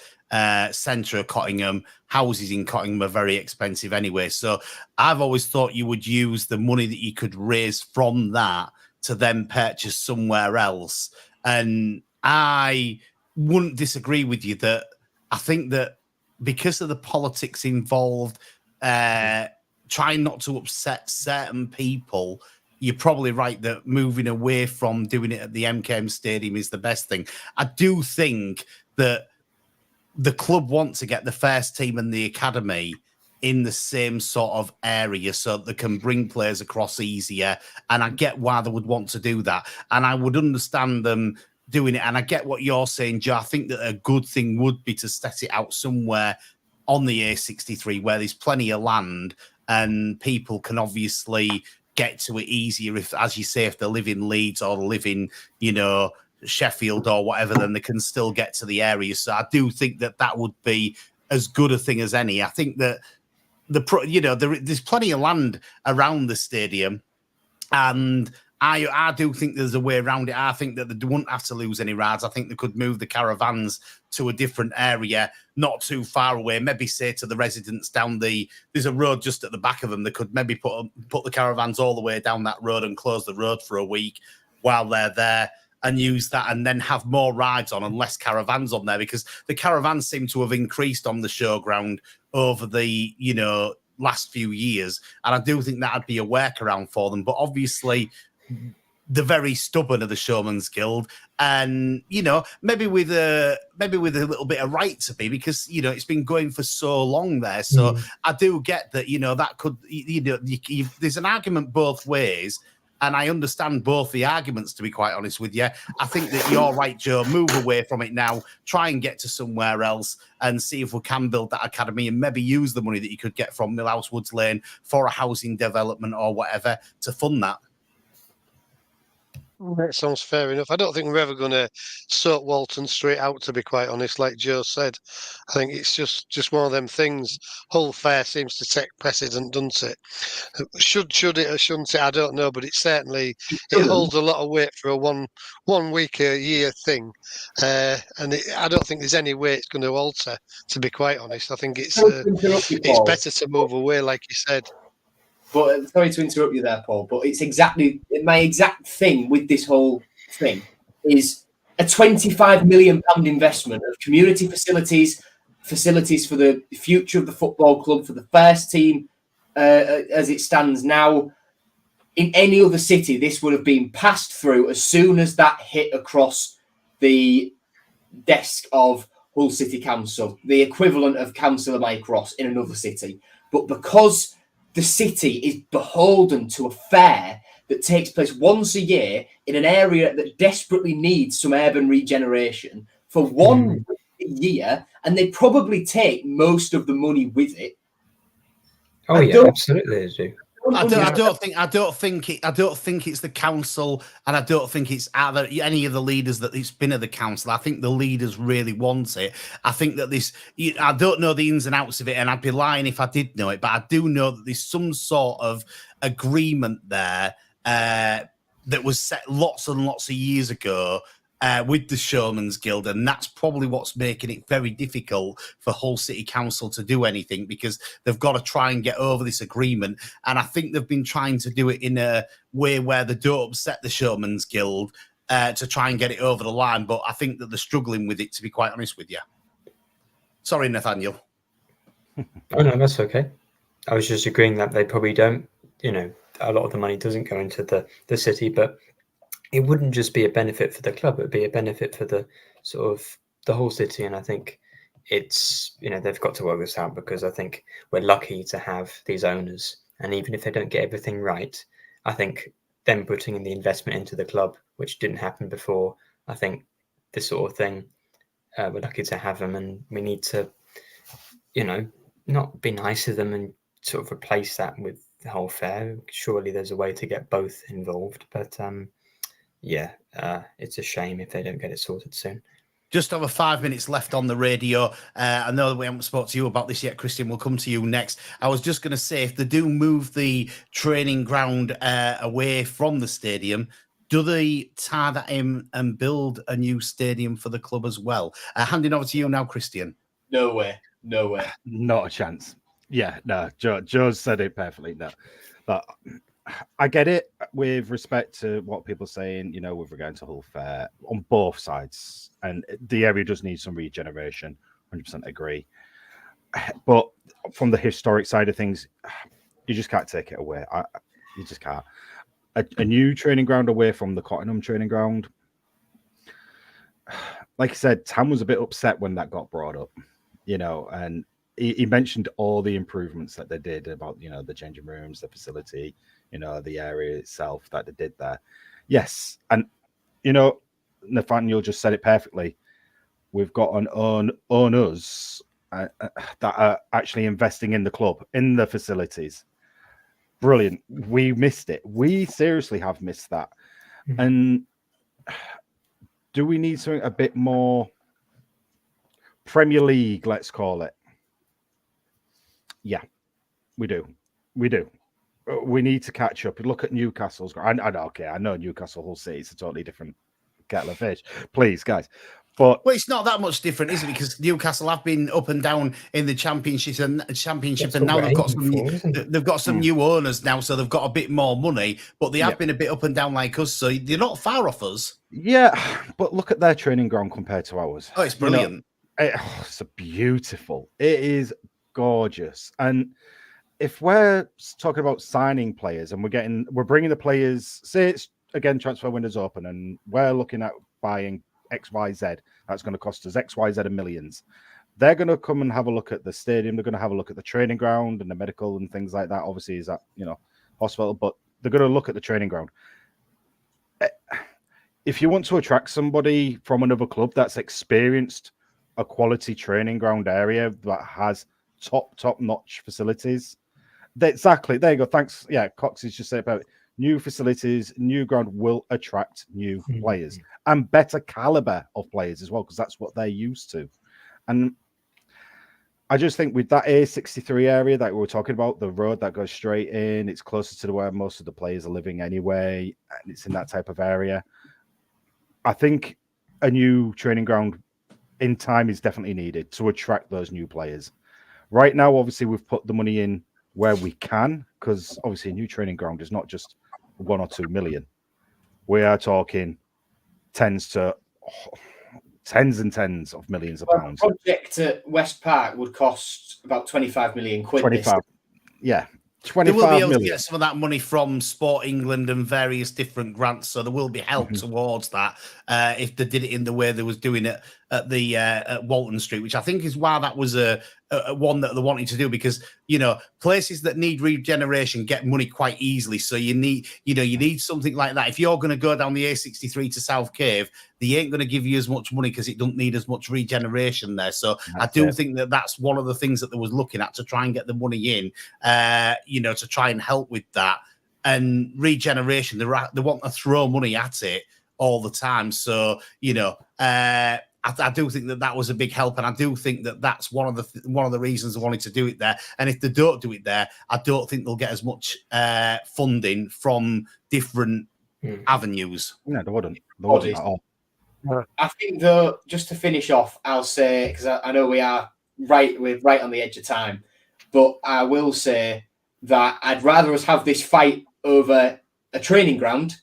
Speaker 2: Centre of Cottingham, houses in Cottingham are very expensive anyway. So I've always thought you would use the money that you could raise from that to then purchase somewhere else. And I wouldn't disagree with you that I think that because of the politics involved, trying not to upset certain people, you're probably right that moving away from doing it at the MKM Stadium is the best thing. I do think that the club want to get the first team and the academy in the same sort of area so they can bring players across easier. And I get why they would want to do that. And I would understand them doing it. And I get what you're saying, Joe. I think that a good thing would be to set it out somewhere on the A63 where there's plenty of land and people can obviously get to it easier if, as you say, if they live in Leeds or live in, Sheffield or whatever, then they can still get to the area. So I do think that would be as good a thing as any. I think that there's plenty of land around the stadium, and I do think there's a way around it. I think that they wouldn't have to lose any rides. I think they could move the caravans to a different area, not too far away. Maybe say to the residents there's a road just at the back of them. They could maybe put the caravans all the way down that road and close the road for a week while they're there, and use that and then have more rides on and less caravans on there, because the caravans seem to have increased on the showground over the, last few years. And I do think that'd be a workaround for them. But obviously, they're very stubborn of the Showman's Guild, and maybe with a little bit of right to be, because it's been going for so long there. So I do get that that could there's an argument both ways. And I understand both the arguments, to be quite honest with you. I think that you're right, Joe. Move away from it now. Try and get to somewhere else and see if we can build that academy and maybe use the money that you could get from Millhouse Woods Lane for a housing development or whatever to fund that.
Speaker 6: That sounds fair enough. I don't think we're ever going to sort Walton Street out, to be quite honest, like Joe said. I think it's just one of them things. Hull Fair seems to take precedent, doesn't it? Should it or shouldn't it? I don't know, but it certainly it holds a lot of weight for a one week a year thing, and I don't think there's any way it's going to alter. To be quite honest, I think it's better to move away, like you said.
Speaker 3: But sorry to interrupt you there, Paul, but it's exactly my exact thing with this whole thing is a £25 million investment of community facilities for the future of the football club, for the first team as it stands now. In any other city, this would have been passed through as soon as that hit across the desk of Hull City Council, the equivalent of Councillor Mike Ross in another city. But because the city is beholden to a fair that takes place once a year in an area that desperately needs some urban regeneration for 1 year, and they probably take most of the money with it.
Speaker 4: Oh yeah, absolutely they do.
Speaker 2: I don't think it's the council, and I don't think it's any of the leaders that it's been at the council. I think the leaders really want it. I think that I don't know the ins and outs of it, and I'd be lying if I did know it, but I do know that there's some sort of agreement there that was set lots and lots of years ago with the Showman's Guild, and that's probably what's making it very difficult for Hull City Council to do anything, because they've got to try and get over this agreement. And I think they've been trying to do it in a way where they don't upset the Showman's Guild to try and get it over the line. But I think that they're struggling with it, to be quite honest with you. Sorry, Nathaniel.
Speaker 4: Oh, no, that's okay. I was just agreeing that they probably don't, a lot of the money doesn't go into the city, but it wouldn't just be a benefit for the club, it would be a benefit for the sort of the whole city. And I think it's, they've got to work this out, because I think we're lucky to have these owners. And even if they don't get everything right, I think them putting in the investment into the club, which didn't happen before, I think this sort of thing, we're lucky to have them, and we need to, not be nice to them and sort of replace that with the whole fair. Surely there's a way to get both involved, but it's a shame if they don't get it sorted soon.
Speaker 2: Just over 5 minutes left on the radio. I know that we haven't spoken to you about this yet, Christian. We'll come to you next. I was just going to say, if they do move the training ground away from the stadium, do they tie that in and build a new stadium for the club as well? Handing over to you now, Christian.
Speaker 3: No way.
Speaker 5: Not a chance. Yeah, no, Joe's said it perfectly. No, but I get it with respect to what people are saying, with regard to Hull Fair on both sides. And the area does need some regeneration, 100% agree. But from the historic side of things, you just can't take it away. You just can't. A new training ground away from the Cottenham training ground. Like I said, Tam was a bit upset when that got brought up, and he mentioned all the improvements that they did about, the changing rooms, the facility, the area itself that they did there. Yes. And, Nathaniel just said it perfectly. We've got owners that are actually investing in the club, in the facilities. Brilliant. We missed it. We seriously have missed that. Mm-hmm. And do we need something a bit more Premier League, let's call it? Yeah, we do. We need to catch up. Look at Newcastle's. I know Newcastle Hull City is a totally different kettle of fish. Please, guys. But
Speaker 2: it's not that much different, is it? Because Newcastle have been up and down in the championship, and now they've got some new owners now, so they've got a bit more money. But they have been a bit up and down like us, so they're not far off us.
Speaker 5: Yeah, but look at their training ground compared to ours.
Speaker 2: Oh, it's brilliant.
Speaker 5: It's beautiful. It is gorgeous. And if we're talking about signing players and we're bringing the players, say it's again transfer windows open, and we're looking at buying XYZ, that's going to cost us XYZ of millions. They're going to come and have a look at the stadium. They're going to have a look at the training ground and the medical and things like that. Obviously, is that hospital, but they're going to look at the training ground. If you want to attract somebody from another club that's experienced a quality training ground area that has top-notch facilities, exactly. There you go. Thanks. Yeah, Cox is just saying about new facilities, new ground will attract new players and better caliber of players as well, because that's what they're used to. And I just think with that A63 area that we were talking about, the road that goes straight in, it's closer to where most of the players are living anyway, and it's in that type of area. I think a new training ground in time is definitely needed to attract those new players. Right now, obviously, we've put the money in where we can, because obviously a new training ground is not just 1 or 2 million. We are talking tens and tens of millions of pounds.
Speaker 3: The project at West Park would cost about 25 million quid.
Speaker 5: 25, yeah. 25
Speaker 2: they will be able
Speaker 5: million.
Speaker 2: to get some of that money from Sport England and various different grants, so there will be help towards that if they did it in the way they was doing it at the at Walton Street, which I think is why that was a one that they wanted to do, because places that need regeneration get money quite easily. So you need something like that. If you're going to go down the A63 to South Cave, they ain't going to give you as much money because it doesn't need as much regeneration there. So I do think that that's one of the things that they was looking at to try and get the money in, to try and help with that. And regeneration, they want to throw money at it all the time. So, I do think that was a big help, and I do think that that's one of the reasons they wanted to do it there. And if they don't do it there, I don't think they'll get as much funding from different avenues.
Speaker 5: No, they wouldn't at all.
Speaker 3: I think, though, just to finish off, I'll say, because I know we're right on the edge of time, but I will say that I'd rather us have this fight over a training ground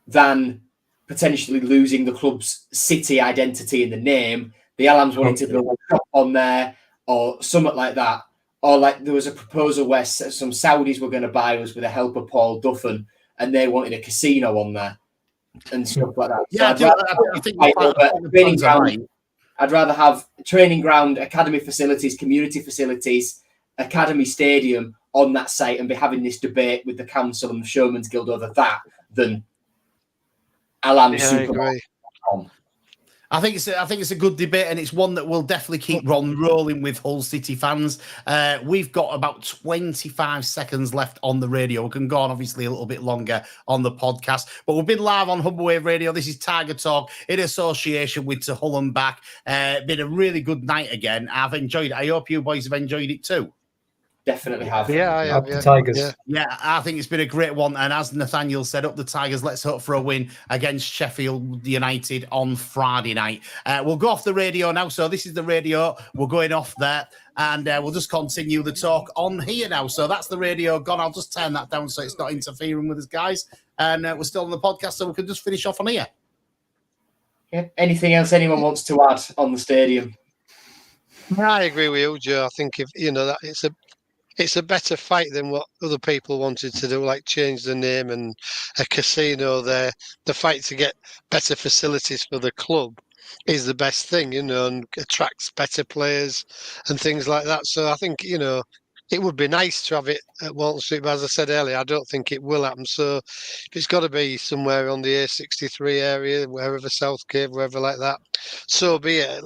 Speaker 3: than potentially losing the club's city identity in the name. The Alams wanted to build a shop on there or something like that. Or like there was a proposal where some Saudis were going to buy us with the help of Paul Duffin, and they wanted a casino on there and stuff like that.
Speaker 2: Yeah,
Speaker 3: so I'd rather have training ground, academy facilities, community facilities, academy stadium on that site, and be having this debate with the council and the Showman's Guild over that than Alan
Speaker 2: I think it's a good debate, and it's one that will definitely keep rolling with Hull City fans. We've got about 25 seconds left on the radio. We can go on obviously a little bit longer on the podcast, but we've been live on Humberwave Radio. This is Tiger Talk in association with To Hull and Back. Been a really good night again. I've enjoyed it. I hope you boys have enjoyed it too.
Speaker 3: Definitely have.
Speaker 6: Yeah, I have.
Speaker 4: The Tigers.
Speaker 2: Yeah, I think it's been a great one. And as Nathaniel said, up the Tigers, let's hope for a win against Sheffield United on Friday night. We'll go off the radio now. So this is the radio. We're going off there. And we'll just continue the talk on here now. So that's the radio gone. I'll just turn that down so it's not interfering with us, guys. And we're still on the podcast, so we can just finish off on here.
Speaker 3: Yeah. Anything else anyone wants to add on the stadium?
Speaker 6: I agree with you, Joe. I think that it's a better fight than what other people wanted to do, like change the name and a casino there. The fight to get better facilities for the club is the best thing, and attracts better players and things like that. So I think, it would be nice to have it at Walton Street, but as I said earlier, I don't think it will happen. So if it's got to be somewhere on the A63 area, wherever, South Cave, wherever like that, so be it.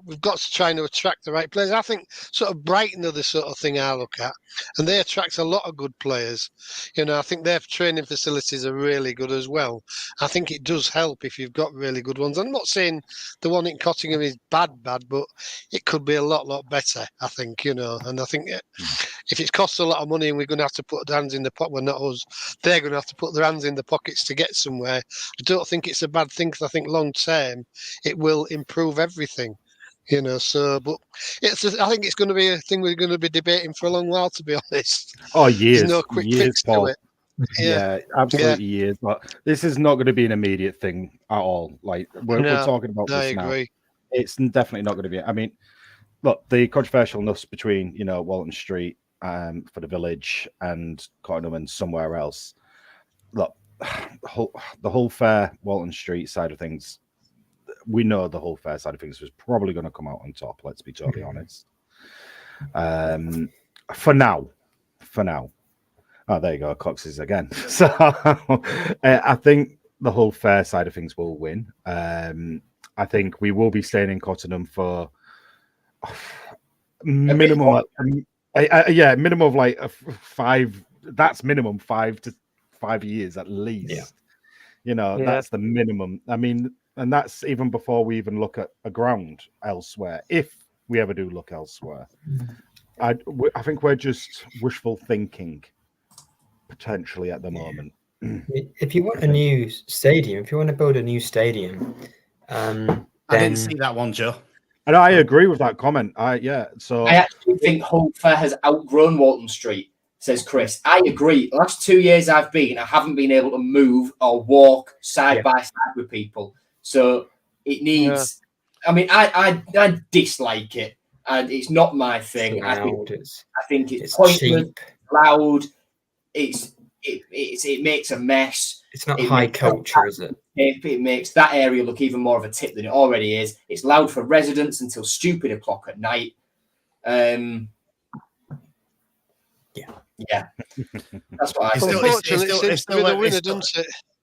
Speaker 6: We've got to try and attract the right players. I think sort of Brighton are the sort of thing I look at, and they attract a lot of good players. I think their training facilities are really good as well. I think it does help if you've got really good ones. I'm not saying the one in Cottingham is bad, but it could be a lot better, I think, and I think if it costs a lot of money and we're going to have to put our hands in the pocket, well, not us, they're going to have to put their hands in the pockets to get somewhere. I don't think it's a bad thing, because I think long term it will improve everything, but I think it's going to be a thing we're going to be debating for a long while, to be honest.
Speaker 5: Oh, years.
Speaker 6: There's no quick
Speaker 5: years,
Speaker 6: fix
Speaker 5: Paul.
Speaker 6: to it.
Speaker 5: Yeah, absolutely years. But this is not going to be an immediate thing at all. Like we're talking about this now. I agree. It's definitely not going to be. I mean, look, the controversialness between Walton Street for the village and Cottingham and somewhere else. Look, the Hull Fair Walton Street side of things, we know the Hull Fair side of things was probably going to come out on top. Let's be totally honest. For now, Oh, there you go, Cox's again. So I think the whole fair side of things will win. I think we will be staying in Cottenham for minimum, minimum of like 5. That's minimum 5 to 5 years at least.
Speaker 4: Yeah.
Speaker 5: That's the minimum. I mean, and that's even before we even look at a ground elsewhere. If we ever do look elsewhere, I think we're just wishful thinking potentially at the moment.
Speaker 4: If you want a new stadium, if you want to build a new stadium,
Speaker 2: I didn't see that one, Joe.
Speaker 5: And I agree with that comment. I
Speaker 3: actually think Hull Fair has outgrown Walton Street, says Chris. I agree. The last 2 years I've been, I haven't been able to move or walk side by side with people. So it needs. I mean, I dislike it, and it's not my thing. I think it's pointless, cheap, loud. It makes a mess.
Speaker 4: It's not high culture, is it?
Speaker 3: It makes that area look even more of a tip than it already is. It's loud for residents until stupid o'clock at night. Yeah, that's what I think.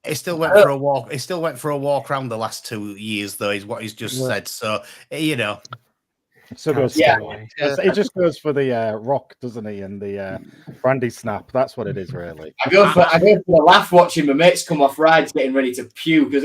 Speaker 2: It still went for a walk. It still went for a walk around the last 2 years, though, is what he's just said. So
Speaker 5: So goes it just goes for the rock, doesn't he? And the brandy snap. That's what it is, really.
Speaker 3: I go for a laugh watching my mates come off rides, getting ready to puke.
Speaker 6: I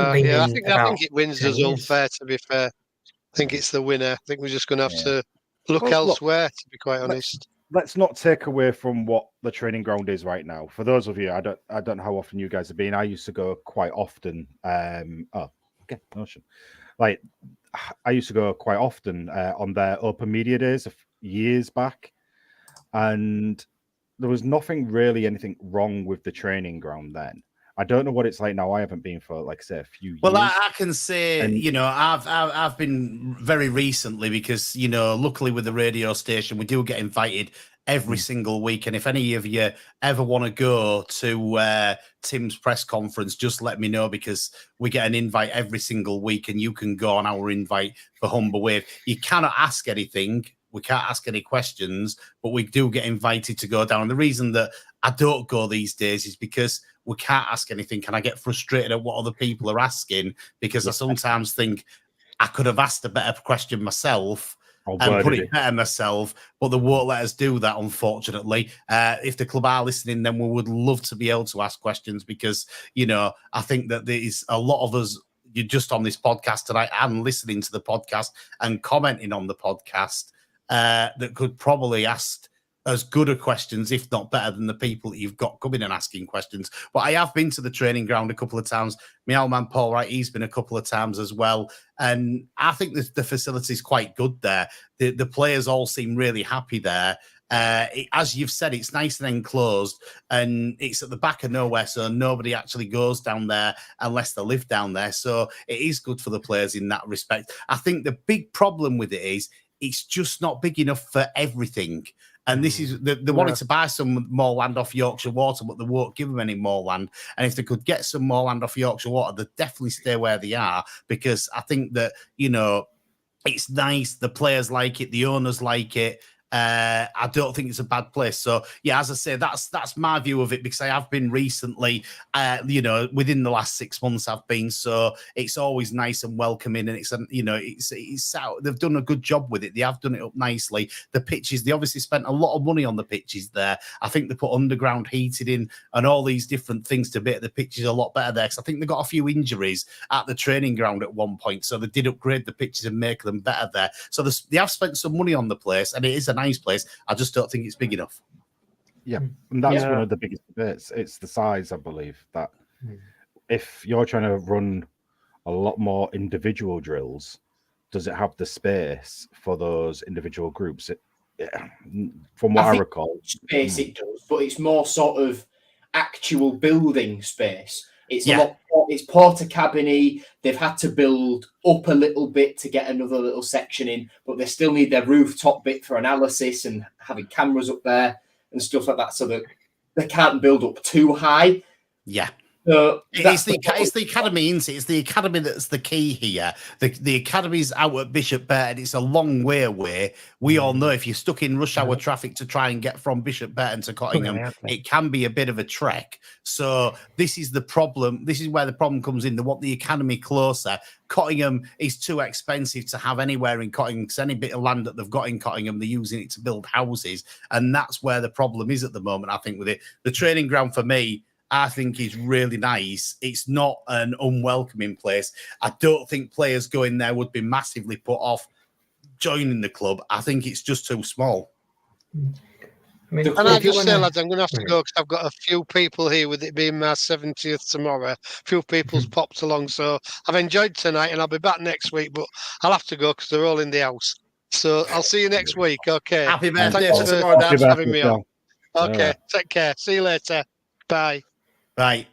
Speaker 6: think it wins us all fair. To be fair, I think it's the winner. I think we're just going to have to look elsewhere. To be quite honest.
Speaker 5: Let's not take away from what the training ground is right now. For those of you, I don't know how often you guys have been. I used to go quite often. Like I used to go quite often on their open media days years back, and there was anything wrong with the training ground then. I don't know what it's like now. I haven't been for, like I say, a few years.
Speaker 2: Well, I can say, I've been very recently because, luckily with the radio station, we do get invited every single week. And if any of you ever want to go to Tim's press conference, just let me know, because we get an invite every single week and you can go on our invite for Humber Wave. You cannot ask anything. We can't ask any questions, but we do get invited to go down. And the reason that I don't go these days is because we can't ask anything, and I get frustrated at what other people are asking, because I sometimes think I could have asked a better question myself and put it better myself, but they won't let us do that, unfortunately. If the club are listening, then we would love to be able to ask questions, because, I think that there's a lot of us, you're just on this podcast tonight and listening to the podcast and commenting on the podcast, that could probably ask as good a questions, if not better, than the people that you've got coming and asking questions. But I have been to the training ground a couple of times. My old man Paul Wright, he's been a couple of times as well. And I think the facility is quite good there. The players all seem really happy there. As you've said, it's nice and enclosed, and it's at the back of nowhere, so nobody actually goes down there unless they live down there. So it is good for the players in that respect. I think the big problem with it is it's just not big enough for everything. And this is, they wanted to buy some more land off Yorkshire Water, but they won't give them any more land. And if they could get some more land off Yorkshire Water, they'd definitely stay where they are, because I think that, it's nice. The players like it. The owners like it. I don't think it's a bad place. So, yeah, as I say, that's my view of it, because I have been recently, within the last 6 months I've been. So it's always nice and welcoming, and it's they've done a good job with it. They have done it up nicely. The pitches, they obviously spent a lot of money on the pitches there. I think they put underground heated in and all these different things to make the pitches a lot better there, because I think they got a few injuries at the training ground at one point. So they did upgrade the pitches and make them better there. So they have spent some money on the place, and it is a nice place. I just don't think it's big enough.
Speaker 5: Yeah, and that's one of the biggest bits. It's the size, I believe, that if you're trying to run a lot more individual drills, does it have the space for those individual groups? From what I recall,
Speaker 3: space it does, but it's more sort of actual building space. It's it's porta cabin-y. They've had to build up a little bit to get another little section in, but they still need their rooftop bit for analysis and having cameras up there and stuff like that, so that they can't build up too high.
Speaker 2: Yeah.
Speaker 3: So
Speaker 2: it's the academy, isn't it? It's the academy that's the key here. The academy's out at Bishop Burton. It's a long way away. We all know if you're stuck in rush hour traffic to try and get from Bishop Burton to Cottingham, it can be a bit of a trek. So this is the problem. This is where the problem comes in. They want the academy closer. Cottingham is too expensive to have anywhere in Cottingham, because any bit of land that they've got in Cottingham, they're using it to build houses. And that's where the problem is at the moment, I think, with it. The training ground for me, I think, is really nice. It's not an unwelcoming place. I don't think players going there would be massively put off joining the club. I think it's just too small.
Speaker 6: I mean, and I just say, lads, I'm going to have to go because I've got a few people here with it being my 70th tomorrow. A few people's popped along. So I've enjoyed tonight and I'll be back next week, but I'll have to go because they're all in the house. So I'll see you next week. Okay.
Speaker 2: Happy birthday
Speaker 6: Thanks
Speaker 2: tomorrow, Dad.
Speaker 6: for having me on. Okay. Take care. See you later. Bye.
Speaker 2: Right.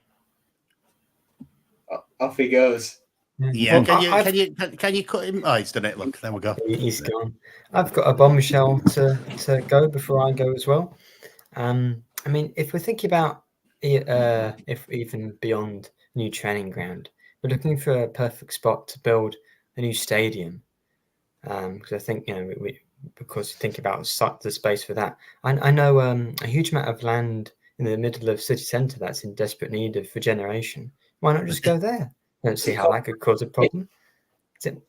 Speaker 3: Off he goes.
Speaker 2: Yeah. Can you cut him? Oh, he's done it. Look, there we go.
Speaker 4: He's gone. I've got a bombshell to go before I go as well. I mean, if we're thinking about if even beyond new training ground, we're looking for a perfect spot to build a new stadium. Because I think, you know, because think about the space for that. I know a huge amount of land in the middle of city centre that's in desperate need of regeneration. Why not just go there? I don't see how that could cause a problem. Is it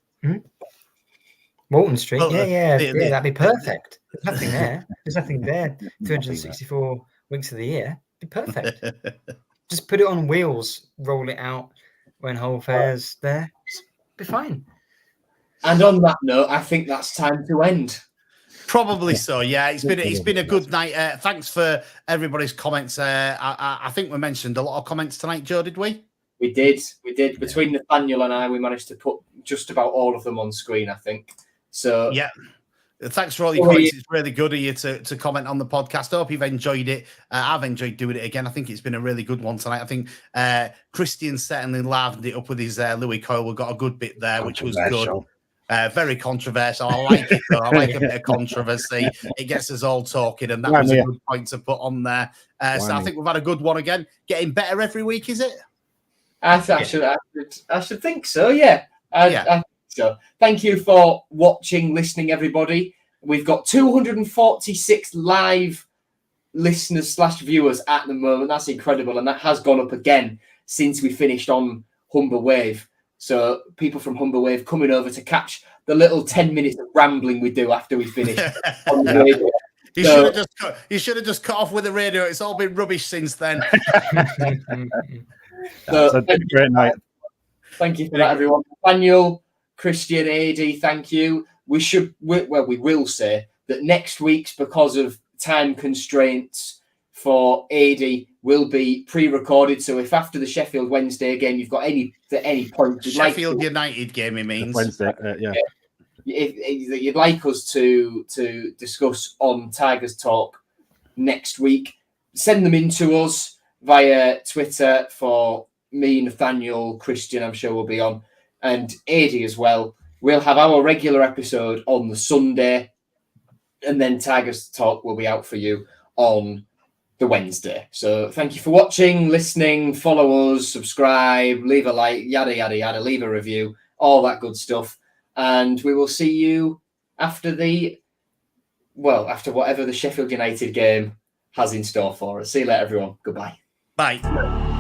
Speaker 4: Walton Street?
Speaker 2: Well,
Speaker 4: That'd be perfect. There's nothing there. There's nothing there. 364 weeks of the year. It'd be perfect. Just put it on wheels, roll it out when Hull Fair's there. It'd be fine.
Speaker 3: And on that note, I think that's time to end.
Speaker 2: Probably so, yeah. It's been a good night. Thanks for everybody's comments. I think we mentioned a lot of comments tonight, Joe, did we?
Speaker 3: We did. Between Nathaniel and I, we managed to put just about all of them on screen, I think. So
Speaker 2: yeah. Thanks for all your comments. It's really good of you to comment on the podcast. I hope you've enjoyed it. I've enjoyed doing it again. I think it's been a really good one tonight. I think Christian certainly livened it up with his Louis Coyle. We got a good bit there, which was good. Very controversial. I like it, though. I like a bit of controversy. It gets us all talking, and that was a good point to put on there. So I think we've had a good one again. Getting better every week, is it?
Speaker 3: I should think so, yeah. I think so. Thank you for watching, listening, everybody. We've got 246 live listeners / viewers at the moment. That's incredible, and that has gone up again since we finished on Humber Wave. So people from Humber Wave coming over to catch the little 10 minutes of rambling we do after we finish on the radio.
Speaker 2: You should have just cut off with the radio. It's all been rubbish since then.
Speaker 5: So, great night.
Speaker 3: Thank you for that, everyone. Daniel, Christian, AD, thank you. We will say that next week's, because of time constraints for AD, will be pre-recorded. So if after the Sheffield Wednesday game you've got any point,
Speaker 2: Sheffield United game, it means
Speaker 5: Wednesday,
Speaker 3: if you'd like us to discuss on Tigers Talk next week, send them in to us via Twitter. For me, Nathaniel, Christian, I'm sure will be on, and AD as well. We'll have our regular episode on the Sunday, and then Tigers Talk will be out for you on the Wednesday. So thank you for watching, listening, follow us, subscribe, leave a like, yada, yada, yada, leave a review, all that good stuff. And we will see you after whatever the Sheffield United game has in store for us. See you later, everyone. Goodbye.
Speaker 2: Bye.